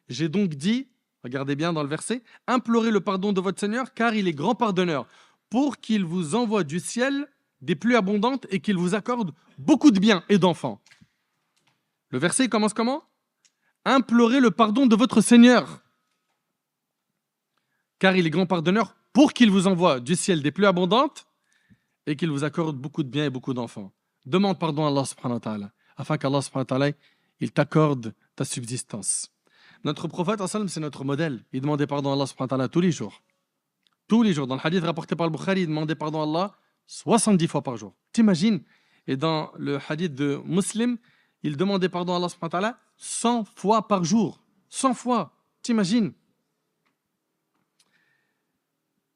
J'ai donc dit Regardez bien dans le verset. Implorez le pardon de votre Seigneur, car il est grand pardonneur, pour qu'il vous envoie du ciel des pluies abondantes et qu'il vous accorde beaucoup de biens et d'enfants. Le verset commence comment? Implorez le pardon de votre Seigneur, car il est grand pardonneur, pour qu'il vous envoie du ciel des pluies abondantes et qu'il vous accorde beaucoup de biens et beaucoup d'enfants. Demande pardon à Allah subhanahu wa ta'ala, afin qu'Allah subhanahu wa ta'ala, il t'accorde ta subsistance. Notre prophète, c'est notre modèle. Il demandait pardon à Allah subhanahu wa ta'ala tous les jours. Tous les jours. Dans le hadith rapporté par le Bukhari, il demandait pardon à Allah 70 fois par jour. T'imagines? Et dans le hadith de Muslim, il demandait pardon à Allah subhanahu wa ta'ala 100 fois par jour. 100 fois. T'imagines?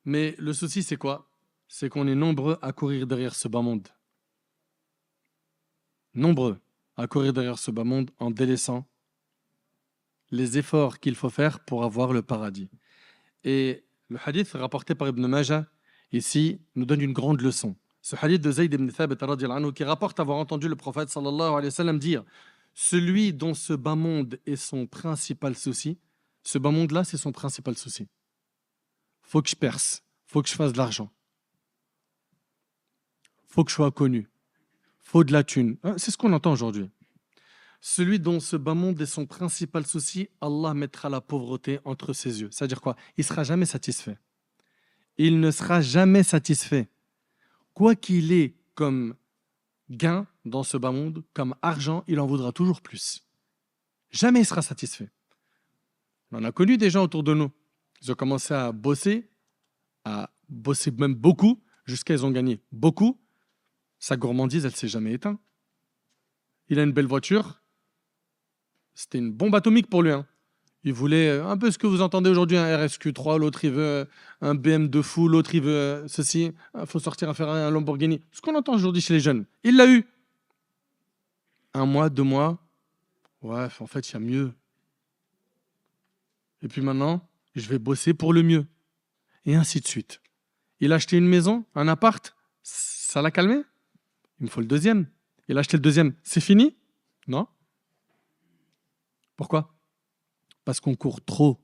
Mais le souci, c'est quoi? C'est qu'on est nombreux à courir derrière ce bas monde. Nombreux à courir derrière ce bas monde en délaissant les efforts qu'il faut faire pour avoir le paradis. Et le hadith rapporté par Ibn Majah, ici, nous donne une grande leçon. Ce hadith de Zayd ibn Thabit qui rapporte avoir entendu le prophète sallallahu alayhi wa sallam dire « Celui dont ce bas monde est son principal souci, ce bas monde-là, c'est son principal souci. Faut que je perce, faut que je fasse de l'argent, faut que je sois connu, faut de la thune. » C'est ce qu'on entend aujourd'hui. Celui dont ce bas monde est son principal souci, Allah mettra la pauvreté entre ses yeux. C'est-à-dire quoi? Il ne sera jamais satisfait. Il ne sera jamais satisfait. Quoi qu'il ait comme gain dans ce bas monde, comme argent, il en voudra toujours plus. Jamais il sera satisfait. On a connu des gens autour de nous. Ils ont commencé à bosser même beaucoup, jusqu'à ils ont gagné beaucoup. Sa gourmandise, elle ne s'est jamais éteinte. Il a une belle voiture. C'était une bombe atomique pour lui. Il voulait un peu ce que vous entendez aujourd'hui, un RSQ3, l'autre il veut un BM de fou, l'autre il veut ceci, il faut sortir à faire un Lamborghini. Ce qu'on entend aujourd'hui chez les jeunes. Il l'a eu. 1 mois, 2 mois. Ouais, en fait, il y a mieux. Et puis maintenant, je vais bosser pour le mieux. Et ainsi de suite. Il a acheté une maison, un appart, ça l'a calmé? Il me faut le deuxième. Il a acheté le deuxième, c'est fini? Non. Pourquoi? Parce qu'on court trop.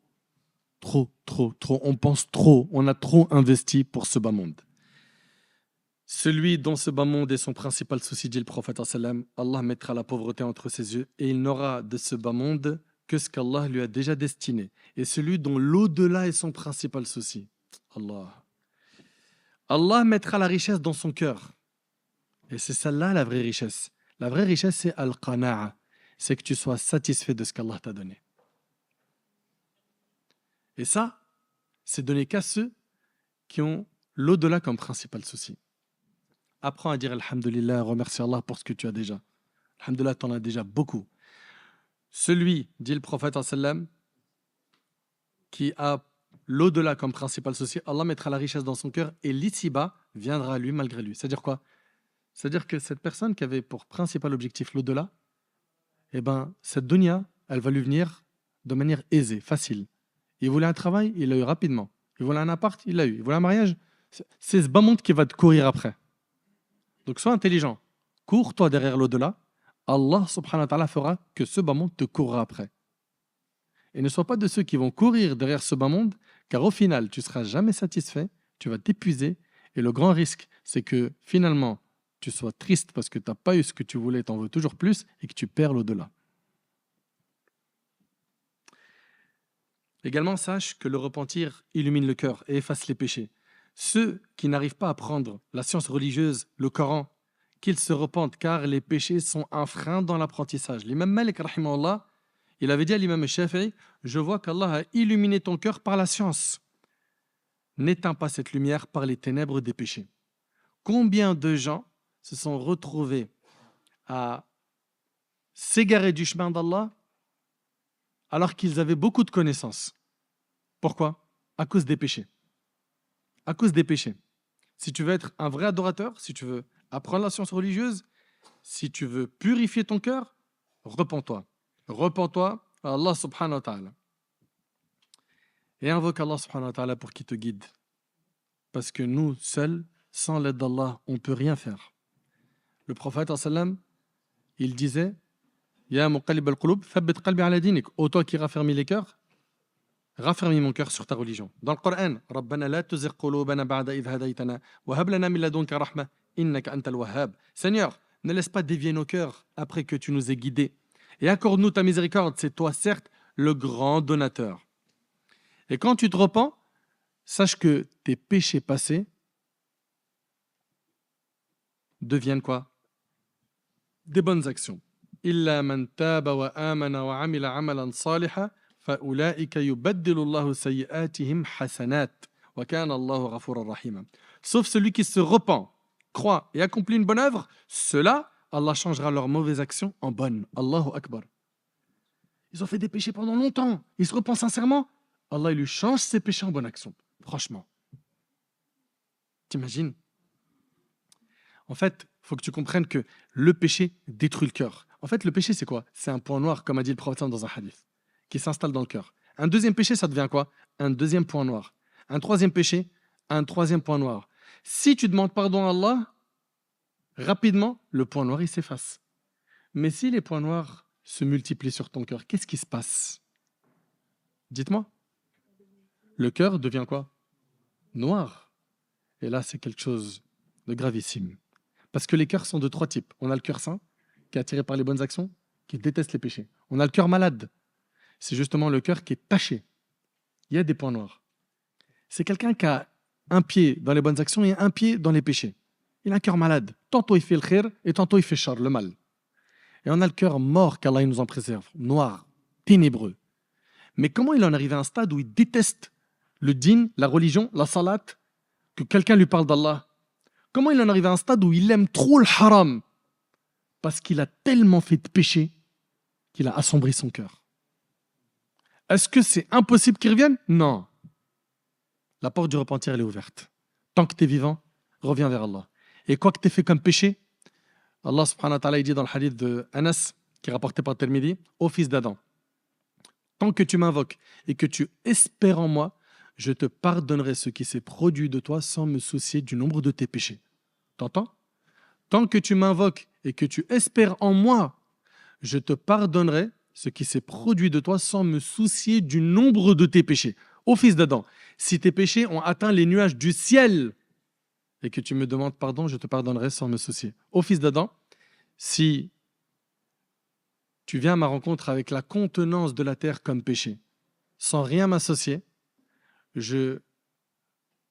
On pense trop. On a trop investi pour ce bas monde. Celui dont ce bas monde est son principal souci, dit le prophète, Allah mettra la pauvreté entre ses yeux et il n'aura de ce bas monde que ce qu'Allah lui a déjà destiné. Et celui dont l'au-delà est son principal souci, Allah mettra la richesse dans son cœur. Et c'est celle-là la vraie richesse. La vraie richesse, c'est al-qana'a. C'est que tu sois satisfait de ce qu'Allah t'a donné. Et ça, c'est donné qu'à ceux qui ont l'au-delà comme principal souci. Apprends à dire Alhamdulillah, remercie Allah pour ce que tu as déjà. Alhamdulillah, tu en as déjà beaucoup. Celui, dit le prophète, qui a l'au-delà comme principal souci, Allah mettra la richesse dans son cœur et l'ici-bas viendra à lui malgré lui. C'est-à-dire quoi? C'est-à-dire que cette personne qui avait pour principal objectif l'au-delà, cette dunya, elle va lui venir de manière aisée, facile. Il voulait un travail, il l'a eu rapidement. Il voulait un appart, il l'a eu. Il voulait un mariage, c'est ce bas monde qui va te courir après. Donc sois intelligent. Cours-toi derrière l'au-delà. Allah subhanahu wa ta'ala fera que ce bas monde te courra après. Et ne sois pas de ceux qui vont courir derrière ce bas monde, car au final, tu ne seras jamais satisfait, tu vas t'épuiser. Et le grand risque, c'est que finalement, tu sois triste parce que tu n'as pas eu ce que tu voulais, tu en veux toujours plus, et que tu perds l'au-delà. Également, sache que le repentir illumine le cœur et efface les péchés. Ceux qui n'arrivent pas à prendre la science religieuse, le Coran, qu'ils se repentent car les péchés sont un frein dans l'apprentissage. L'imam Malik, rahimahullah, il avait dit à l'imam Shafi'i, je vois qu'Allah a illuminé ton cœur par la science. N'éteins pas cette lumière par les ténèbres des péchés. Combien de gens se sont retrouvés à s'égarer du chemin d'Allah alors qu'ils avaient beaucoup de connaissances? Pourquoi? À cause des péchés. À cause des péchés. Si tu veux être un vrai adorateur, si tu veux apprendre la science religieuse, si tu veux purifier ton cœur, repens-toi. Repens-toi à Allah subhanahu wa ta'ala. Et invoque Allah subhanahu wa ta'ala pour qu'il te guide. Parce que nous, seuls, sans l'aide d'Allah, on ne peut rien faire. Le prophète, il disait Ya muqallib al-qulub, thabbit qalbi ala dinik. Ô toi qui raffermis les cœurs, raffermis mon cœur sur ta religion. Dans le Coran, Rabbana la tuzigh qulubana ba'da idh hadaytana wa hab lana min ladunka rahma innaka antal wahhab. Seigneur, ne laisse pas dévier nos cœurs après que tu nous aies guidés. Et accorde-nous ta miséricorde, c'est toi certes le grand donateur. Et quand tu te repens, sache que tes péchés passés deviennent quoi? Des bonnes actions. Illa man taba wa amana wa amila amalan salihan faulaika yubaddilu Allahu sayyi'atihim hasanat wa kana Allahu ghafuran rahima. Sauf celui qui se repent, croit et accomplit une bonne œuvre, ceux-là, Allah changera leurs mauvaises actions en bonnes. Allahu Akbar. Ils ont fait des péchés pendant longtemps. Ils se repentent sincèrement. Allah il lui change ses péchés en bonnes actions. Franchement. T'imagines? En fait, il faut que tu comprennes que le péché détruit le cœur. En fait, le péché, c'est quoi? C'est un point noir, comme a dit le prophète dans un hadith, qui s'installe dans le cœur. Un deuxième péché, ça devient quoi? Un deuxième point noir. Un troisième péché, un troisième point noir. Si tu demandes pardon à Allah, rapidement, le point noir, il s'efface. Mais si les points noirs se multiplient sur ton cœur, qu'est-ce qui se passe? Dites-moi. Le cœur devient quoi? Noir. Et là, c'est quelque chose de gravissime. Parce que les cœurs sont de trois types. On a le cœur saint, qui est attiré par les bonnes actions, qui déteste les péchés. On a le cœur malade. C'est justement le cœur qui est taché. Il y a des points noirs. C'est quelqu'un qui a un pied dans les bonnes actions et un pied dans les péchés. Il a un cœur malade. Tantôt il fait le khir et tantôt il fait char, le mal. Et on a le cœur mort, qu'Allah nous en préserve, noir, ténébreux. Mais comment il en arrive à un stade où il déteste le dîn, la religion, la salat, que quelqu'un lui parle d'Allah? Comment il en arrive à un stade où il aime trop le haram? Parce qu'il a tellement fait de péché qu'il a assombri son cœur. Est-ce que c'est impossible qu'il revienne? Non. La porte du repentir, elle est ouverte. Tant que tu es vivant, reviens vers Allah. Et quoi que tu aies fait comme péché, Allah subhanahu wa ta'ala il dit dans le hadith de Anas, qui est rapporté par Tirmidhi, ô fils d'Adam, tant que tu m'invoques et que tu espères en moi, je te pardonnerai ce qui s'est produit de toi sans me soucier du nombre de tes péchés. T'entends? Tant que tu m'invoques et que tu espères en moi, je te pardonnerai ce qui s'est produit de toi sans me soucier du nombre de tes péchés. Ô fils d'Adam, si tes péchés ont atteint les nuages du ciel et que tu me demandes pardon, je te pardonnerai sans me soucier. Ô fils d'Adam, si tu viens à ma rencontre avec la contenance de la terre comme péché, sans rien m'associer, je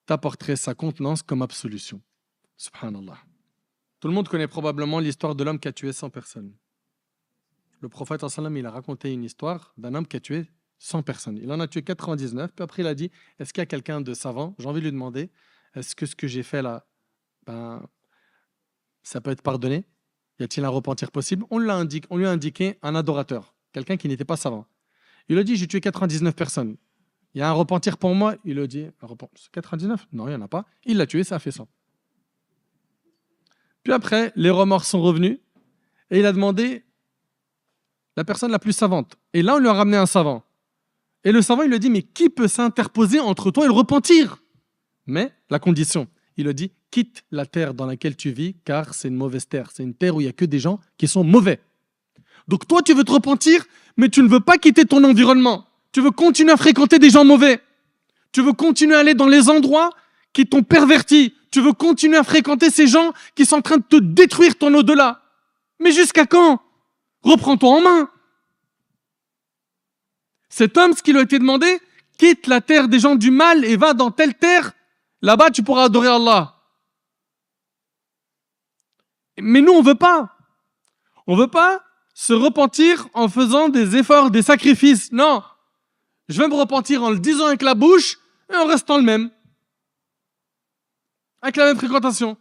t'apporterai sa contenance comme absolution. Subhanallah. Tout le monde connaît probablement l'histoire de l'homme qui a tué 100 personnes. Le prophète sallam, il a raconté une histoire d'un homme qui a tué 100 personnes. Il en a tué 99, puis après il a dit, est-ce qu'il y a quelqu'un de savant? J'ai envie de lui demander, est-ce que ce que j'ai fait là, ça peut être pardonné? Y a-t-il un repentir possible? On lui a indiqué un adorateur, quelqu'un qui n'était pas savant. Il a dit, j'ai tué 99 personnes. Il y a un repentir pour moi? Il a dit, 99? Non, il n'y en a pas. Il l'a tué, ça a fait 100. Puis après, les remords sont revenus et il a demandé la personne la plus savante. Et là, on lui a ramené un savant. Et le savant, il lui a dit, mais qui peut s'interposer entre toi et le repentir? Mais la condition, il a dit, quitte la terre dans laquelle tu vis, car c'est une mauvaise terre. C'est une terre où il n'y a que des gens qui sont mauvais. Donc toi, tu veux te repentir, mais tu ne veux pas quitter ton environnement. Tu veux continuer à fréquenter des gens mauvais. Tu veux continuer à aller dans les endroits qui t'ont perverti. Tu veux continuer à fréquenter ces gens qui sont en train de te détruire ton au-delà. Mais jusqu'à quand? Reprends-toi en main. Cet homme, ce qui lui a été demandé, quitte la terre des gens du mal et va dans telle terre. Là-bas, tu pourras adorer Allah. Mais nous, on veut pas. On veut pas se repentir en faisant des efforts, des sacrifices. Non. Je vais me repentir en le disant avec la bouche et en restant le même. Avec la même fréquentation.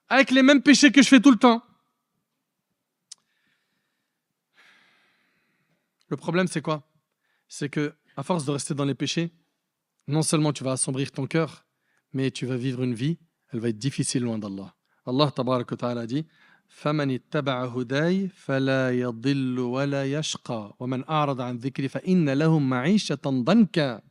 Avec les mêmes péchés que je fais tout le temps. Le problème, c'est quoi? C'est que, à force de rester dans les péchés, non seulement tu vas assombrir ton cœur, mais tu vas vivre une vie, elle va être difficile loin d'Allah. Allah tabarak wa ta'ala dit فَمَنِ اتَّبَعَ هُدَايَ فَلَا يَضِلُّ وَلَا يَشْقَى وَمَنْ أَعْرَضَ عَنْ ذِكْرِي فَإِنَّ لَهُ مَعِيشَةً ضَنْكًا.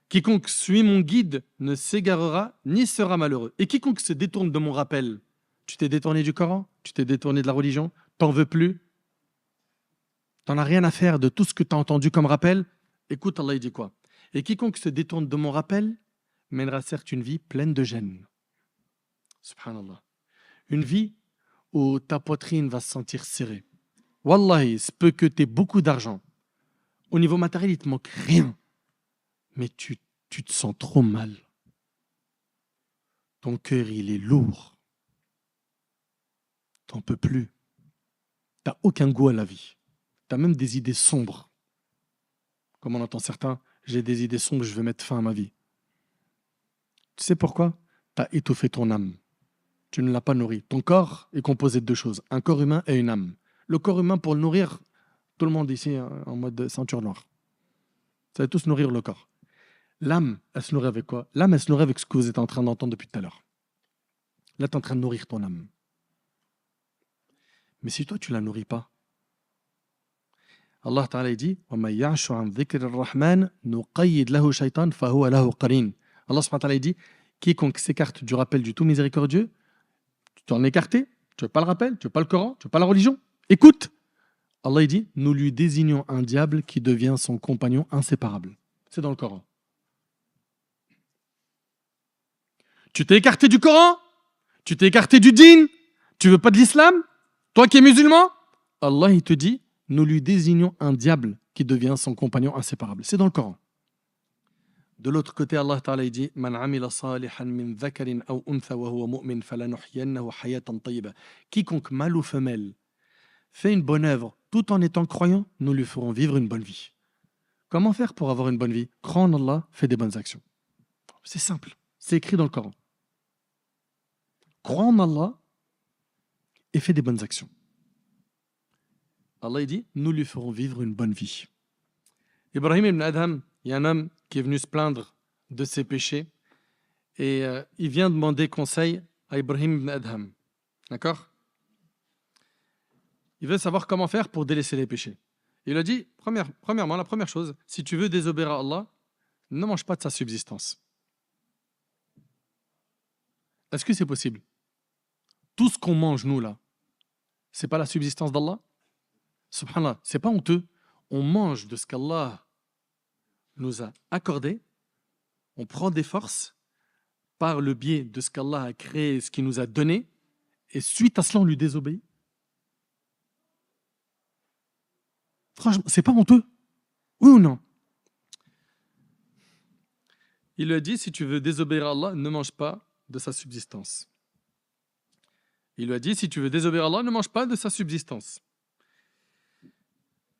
Quiconque suit mon guide ne s'égarera ni sera malheureux. Et quiconque se détourne de mon rappel, tu t'es détourné du Coran, tu t'es détourné de la religion, t'en veux plus, t'en as rien à faire de tout ce que tu as entendu comme rappel. Écoute, Allah il dit quoi? Et quiconque se détourne de mon rappel mènera certes une vie pleine de gêne. Subhanallah. Une vie où ta poitrine va se sentir serrée. Wallahi, il se peut que tu aies beaucoup d'argent. Au niveau matériel, il ne te manque rien. Mais tu te sens trop mal. Ton cœur, il est lourd. T'en peux plus. Tu n'as aucun goût à la vie. Tu as même des idées sombres. Comme on entend certains, j'ai des idées sombres, je veux mettre fin à ma vie. Tu sais pourquoi? Tu as étouffé ton âme. Tu ne l'as pas nourri. Ton corps est composé de deux choses, un corps humain et une âme. Le corps humain, pour le nourrir, tout le monde ici en mode ceinture noire. Ça va tous nourrir le corps. L'âme, elle se nourrit avec quoi? L'âme, elle se nourrit avec ce que vous êtes en train d'entendre depuis tout à l'heure. Là, tu es en train de nourrir ton âme. Mais si toi, tu ne la nourris pas, Allah Ta'ala dit وَمَنْ يَعْشُ عَنْ ذِكْرِ الرَّحْمَنِ نُقَيِّدْ لَهُ شَيْطَانٌ فَهُوَ لَهُ قَرِينٌ. Allah Subhanahu wa Ta'ala dit quiconque s'écarte du rappel du tout miséricordieux, tu t'en es écarté, tu veux pas le rappel, tu veux pas le Coran, tu veux pas la religion. Écoute, Allah il dit nous lui désignons un diable qui devient son compagnon inséparable. C'est dans le Coran. Tu t'es écarté du Coran, tu t'es écarté du dîn, tu veux pas de l'islam, toi qui es musulman, Allah il te dit nous lui désignons un diable qui devient son compagnon inséparable. C'est dans le Coran. De l'autre côté, Allah Ta'ala il dit Man amila salihan min dhakarin aw untha wa huwa mu'min falanuhyiyannahu hayatan tayyiba. Quiconque mâle ou femelle fait une bonne œuvre tout en étant croyant, nous lui ferons vivre une bonne vie. Comment faire pour avoir une bonne vie? Crois en Allah, fais des bonnes actions. C'est simple, c'est écrit dans le Coran. Crois en Allah et fais des bonnes actions. Allah il dit nous lui ferons vivre une bonne vie. Ibrahim ibn Adham, il y a un homme qui est venu se plaindre de ses péchés et il vient demander conseil à Ibrahim ibn Adham. D'accord? Il veut savoir comment faire pour délaisser les péchés. Il a dit, premièrement, la première chose, si tu veux désobéir à Allah, ne mange pas de sa subsistance. Est-ce que c'est possible? Tout ce qu'on mange, nous, là, c'est pas la subsistance d'Allah? Subhanallah, c'est pas honteux. On mange de ce qu'Allah nous a accordé, on prend des forces par le biais de ce qu'Allah a créé, ce qu'il nous a donné, et suite à cela, on lui désobéit. Franchement, c'est pas honteux? Oui ou non? Il lui a dit, si tu veux désobéir à Allah, ne mange pas de sa subsistance. Il lui a dit, si tu veux désobéir à Allah, ne mange pas de sa subsistance.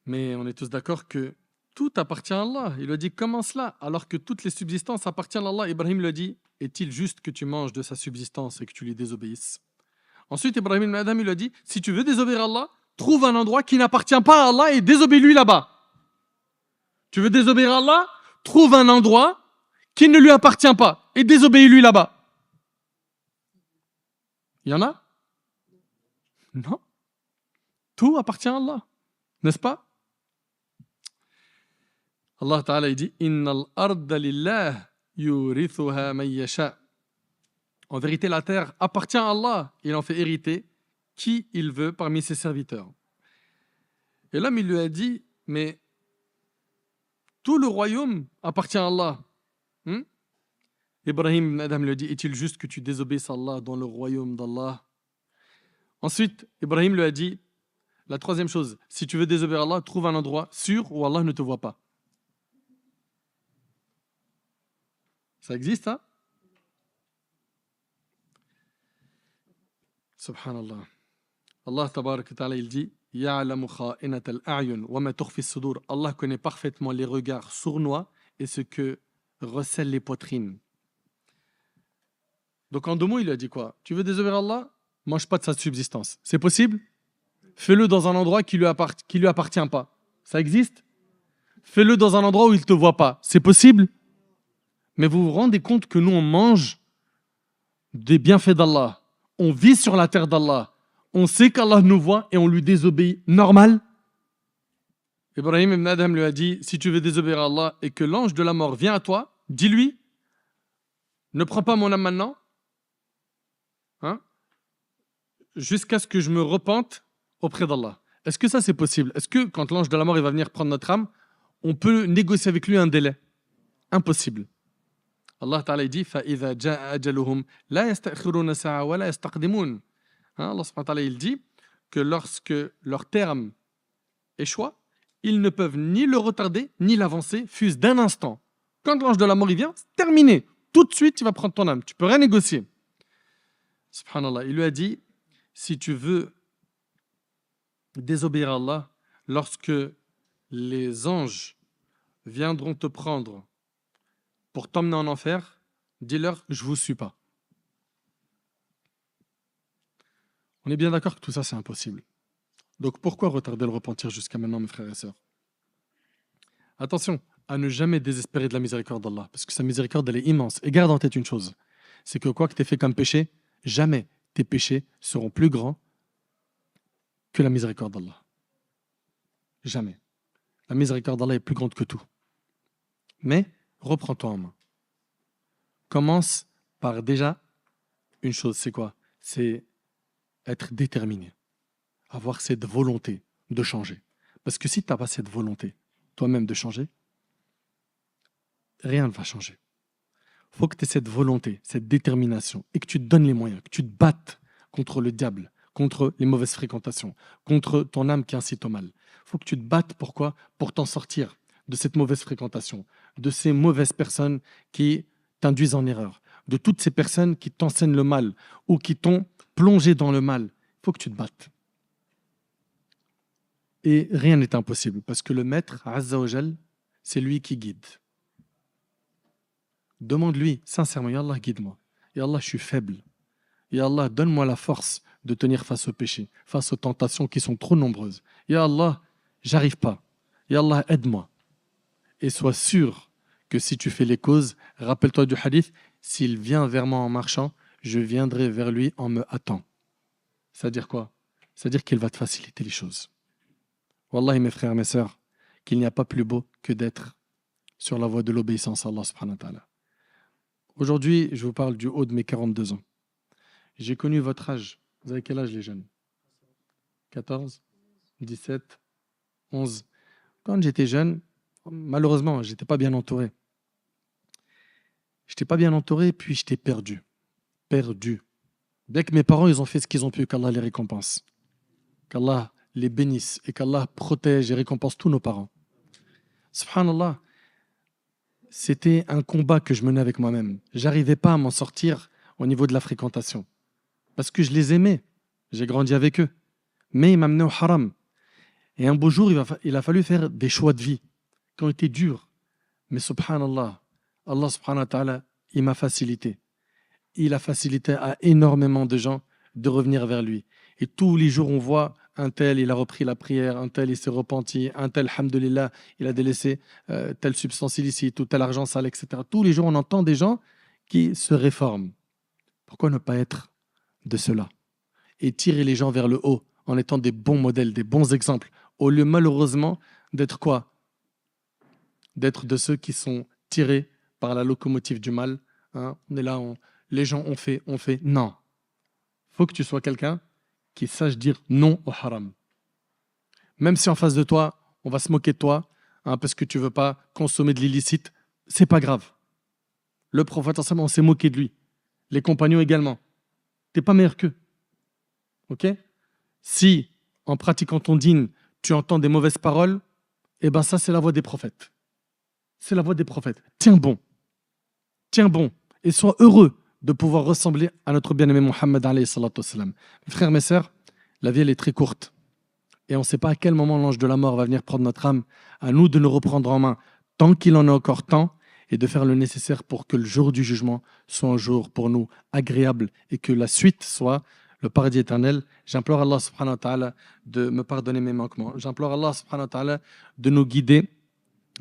Mais on est tous d'accord que tout appartient à Allah. Il lui a dit, comment cela? Alors que toutes les subsistances appartiennent à Allah. Ibrahim lui a dit, est-il juste que tu manges de sa subsistance et que tu lui désobéisses? Ensuite, Ibrahim ibn Adham lui a dit, si tu veux désobéir à Allah, trouve un endroit qui n'appartient pas à Allah et désobéis-lui là-bas. Tu veux désobéir à Allah? Trouve un endroit qui ne lui appartient pas et désobéis-lui là-bas. Il y en a? Non. Tout appartient à Allah. N'est-ce pas? Allah Ta'ala dit Innal arda lillah yurithuha man yasha. En vérité, la terre appartient à Allah. Il en fait hériter qui il veut parmi ses serviteurs. Et l'homme, il lui a dit mais tout le royaume appartient à Allah. Ibrahim ibn Adham lui a dit est-il juste que tu désobéisses à Allah dans le royaume d'Allah? Ensuite, Ibrahim lui a dit la troisième chose, si tu veux désobéir à Allah, trouve un endroit sûr où Allah ne te voit pas. Ça existe, hein? Subhanallah. Allah tabarak wa ta'ala, il dit Ya'lamu kha'inat al-a'yun wa ma tukhfi as-sudur. Allah connaît parfaitement les regards sournois et ce que recèlent les poitrines. Donc en deux mots, il a dit quoi? Tu veux désobéir à Allah? Mange pas de sa subsistance. C'est possible? Fais-le dans un endroit qui lui appartient pas. Ça existe? Fais-le dans un endroit où il te voit pas. C'est possible? Mais vous vous rendez compte que nous, on mange des bienfaits d'Allah. On vit sur la terre d'Allah. On sait qu'Allah nous voit et on lui désobéit. Normal? Ibrahim ibn Adham lui a dit, si tu veux désobéir à Allah et que l'ange de la mort vient à toi, dis-lui, ne prends pas mon âme maintenant, jusqu'à ce que je me repente auprès d'Allah. Est-ce que ça c'est possible? Est-ce que quand l'ange de la mort il va venir prendre notre âme, on peut négocier avec lui un délai? Impossible. Allah Ta'ala il dit فَإِذَا جَاءَ أَجَلُهُمْ لَا يَسْتَأْخِرُونَ سَاعَةً وَلَا يَسْتَقْدِمُونَ. Allah subhanahu wa ta'ala, il dit que lorsque leur terme échoit, ils ne peuvent ni le retarder ni l'avancer, fût-ce d'un instant. Quand l'ange de la mort il vient, c'est terminé. Tout de suite, il va prendre ton âme. Tu peux rien négocier. Subhanallah, il lui a dit, si tu veux désobéir à Allah, lorsque les anges viendront te prendre pour t'emmener en enfer, dis-leur, je ne vous suis pas. On est bien d'accord que tout ça, c'est impossible. Donc pourquoi retarder le repentir jusqu'à maintenant, mes frères et sœurs? Attention à ne jamais désespérer de la miséricorde d'Allah, parce que sa miséricorde, elle est immense. Et garde en tête une chose, c'est que quoi que tu aies fait comme péché, jamais tes péchés seront plus grands que la miséricorde d'Allah. Jamais. La miséricorde d'Allah est plus grande que tout. Mais reprends-toi en main. Commence par déjà une chose, c'est quoi? C'est être déterminé, avoir cette volonté de changer. Parce que si tu n'as pas cette volonté toi-même de changer, rien ne va changer. Il faut que tu aies cette volonté, cette détermination et que tu te donnes les moyens, que tu te battes contre le diable, contre les mauvaises fréquentations, contre ton âme qui incite au mal. Il faut que tu te battes, pourquoi? Pour t'en sortir de cette mauvaise fréquentation, de ces mauvaises personnes qui t'induisent en erreur, de toutes ces personnes qui t'enseignent le mal ou qui t'ont plongé dans le mal. Il faut que tu te battes. Et rien n'est impossible parce que le maître, Azza wa Jal, c'est lui qui guide. Demande-lui sincèrement, Ya Allah, guide-moi. Ya Allah, je suis faible. Ya Allah, donne-moi la force de tenir face au péché, face aux tentations qui sont trop nombreuses. Ya Allah, j'arrive pas. Ya Allah, aide-moi. Et sois sûr que si tu fais les causes, rappelle-toi du hadith, s'il vient vers moi en marchant, je viendrai vers lui en me hâtant. C'est-à-dire quoi? C'est-à-dire qu'il va te faciliter les choses. Wallahi, mes frères, mes sœurs, qu'il n'y a pas plus beau que d'être sur la voie de l'obéissance à Allah subhanahu wa ta'ala. Aujourd'hui, je vous parle du haut de mes 42 ans. J'ai connu votre âge. Vous avez quel âge, les jeunes? 14, 17, 11. Quand j'étais jeune, malheureusement, je n'étais pas bien entouré. Je n'étais pas bien entouré, puis j'étais perdu. Perdu. Bien que mes parents, ils ont fait ce qu'ils ont pu, qu'Allah les récompense. Qu'Allah les bénisse et qu'Allah protège et récompense tous nos parents. Subhanallah, c'était un combat que je menais avec moi-même. Je n'arrivais pas à m'en sortir au niveau de la fréquentation. Parce que je les aimais. J'ai grandi avec eux. Mais ils m'amenaient au haram. Et un beau jour, il a fallu faire des choix de vie qui ont été durs. Mais subhanallah, Allah subhanahu wa ta'ala, il m'a facilité. Il a facilité à énormément de gens de revenir vers lui. Et tous les jours, on voit un tel, il a repris la prière, un tel, il s'est repenti, un tel, alhamdoulilah, il a délaissé telle substance illicite ou tel argent sale, etc. Tous les jours, on entend des gens qui se réforment. Pourquoi ne pas être de cela et tirer les gens vers le haut en étant des bons modèles, des bons exemples, au lieu malheureusement d'être quoi? D'être de ceux qui sont tirés par la locomotive du mal. Hein? On est là, les gens ont fait. Non. Il faut que tu sois quelqu'un qui sache dire non au haram. Même si en face de toi, on va se moquer de toi, hein, parce que tu ne veux pas consommer de l'illicite, c'est pas grave. Le prophète, on s'est moqué de lui. Les compagnons également. Tu n'es pas meilleur qu'eux. Ok? Si, en pratiquant ton dîn, tu entends des mauvaises paroles, eh ben ça, c'est la voie des prophètes. C'est la voie des prophètes. Tiens bon. Tiens bon. Et sois heureux de pouvoir ressembler à notre bien-aimé Mohammed alayhi salatu wassalam. Mes frères, mes sœurs, la vie, elle est très courte. Et on ne sait pas à quel moment l'ange de la mort va venir prendre notre âme. À nous de nous reprendre en main tant qu'il en est encore temps et de faire le nécessaire pour que le jour du jugement soit un jour pour nous agréable et que la suite soit le paradis éternel. J'implore Allah subhanahu wa ta'ala de me pardonner mes manquements. J'implore Allah subhanahu wa ta'ala de nous guider.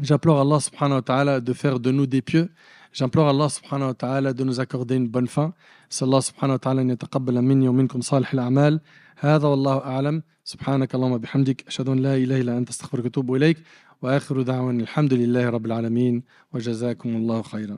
J'implore Allah subhanahu wa ta'ala de faire de nous des pieux. J'implore Allah subhanahu wa ta'ala de nous accorder une bonne fin. Sallallahu subhanahu wa ta'ala an yataqabbala minni wa minkum salih al-a'mal. هذا والله أعلم سبحانك اللهم بحمدك أشهد أن لا إله إلا أنت أستغفرك وأتوب إليك وآخر دعوانا الحمد لله رب العالمين وجزاكم الله خيرا.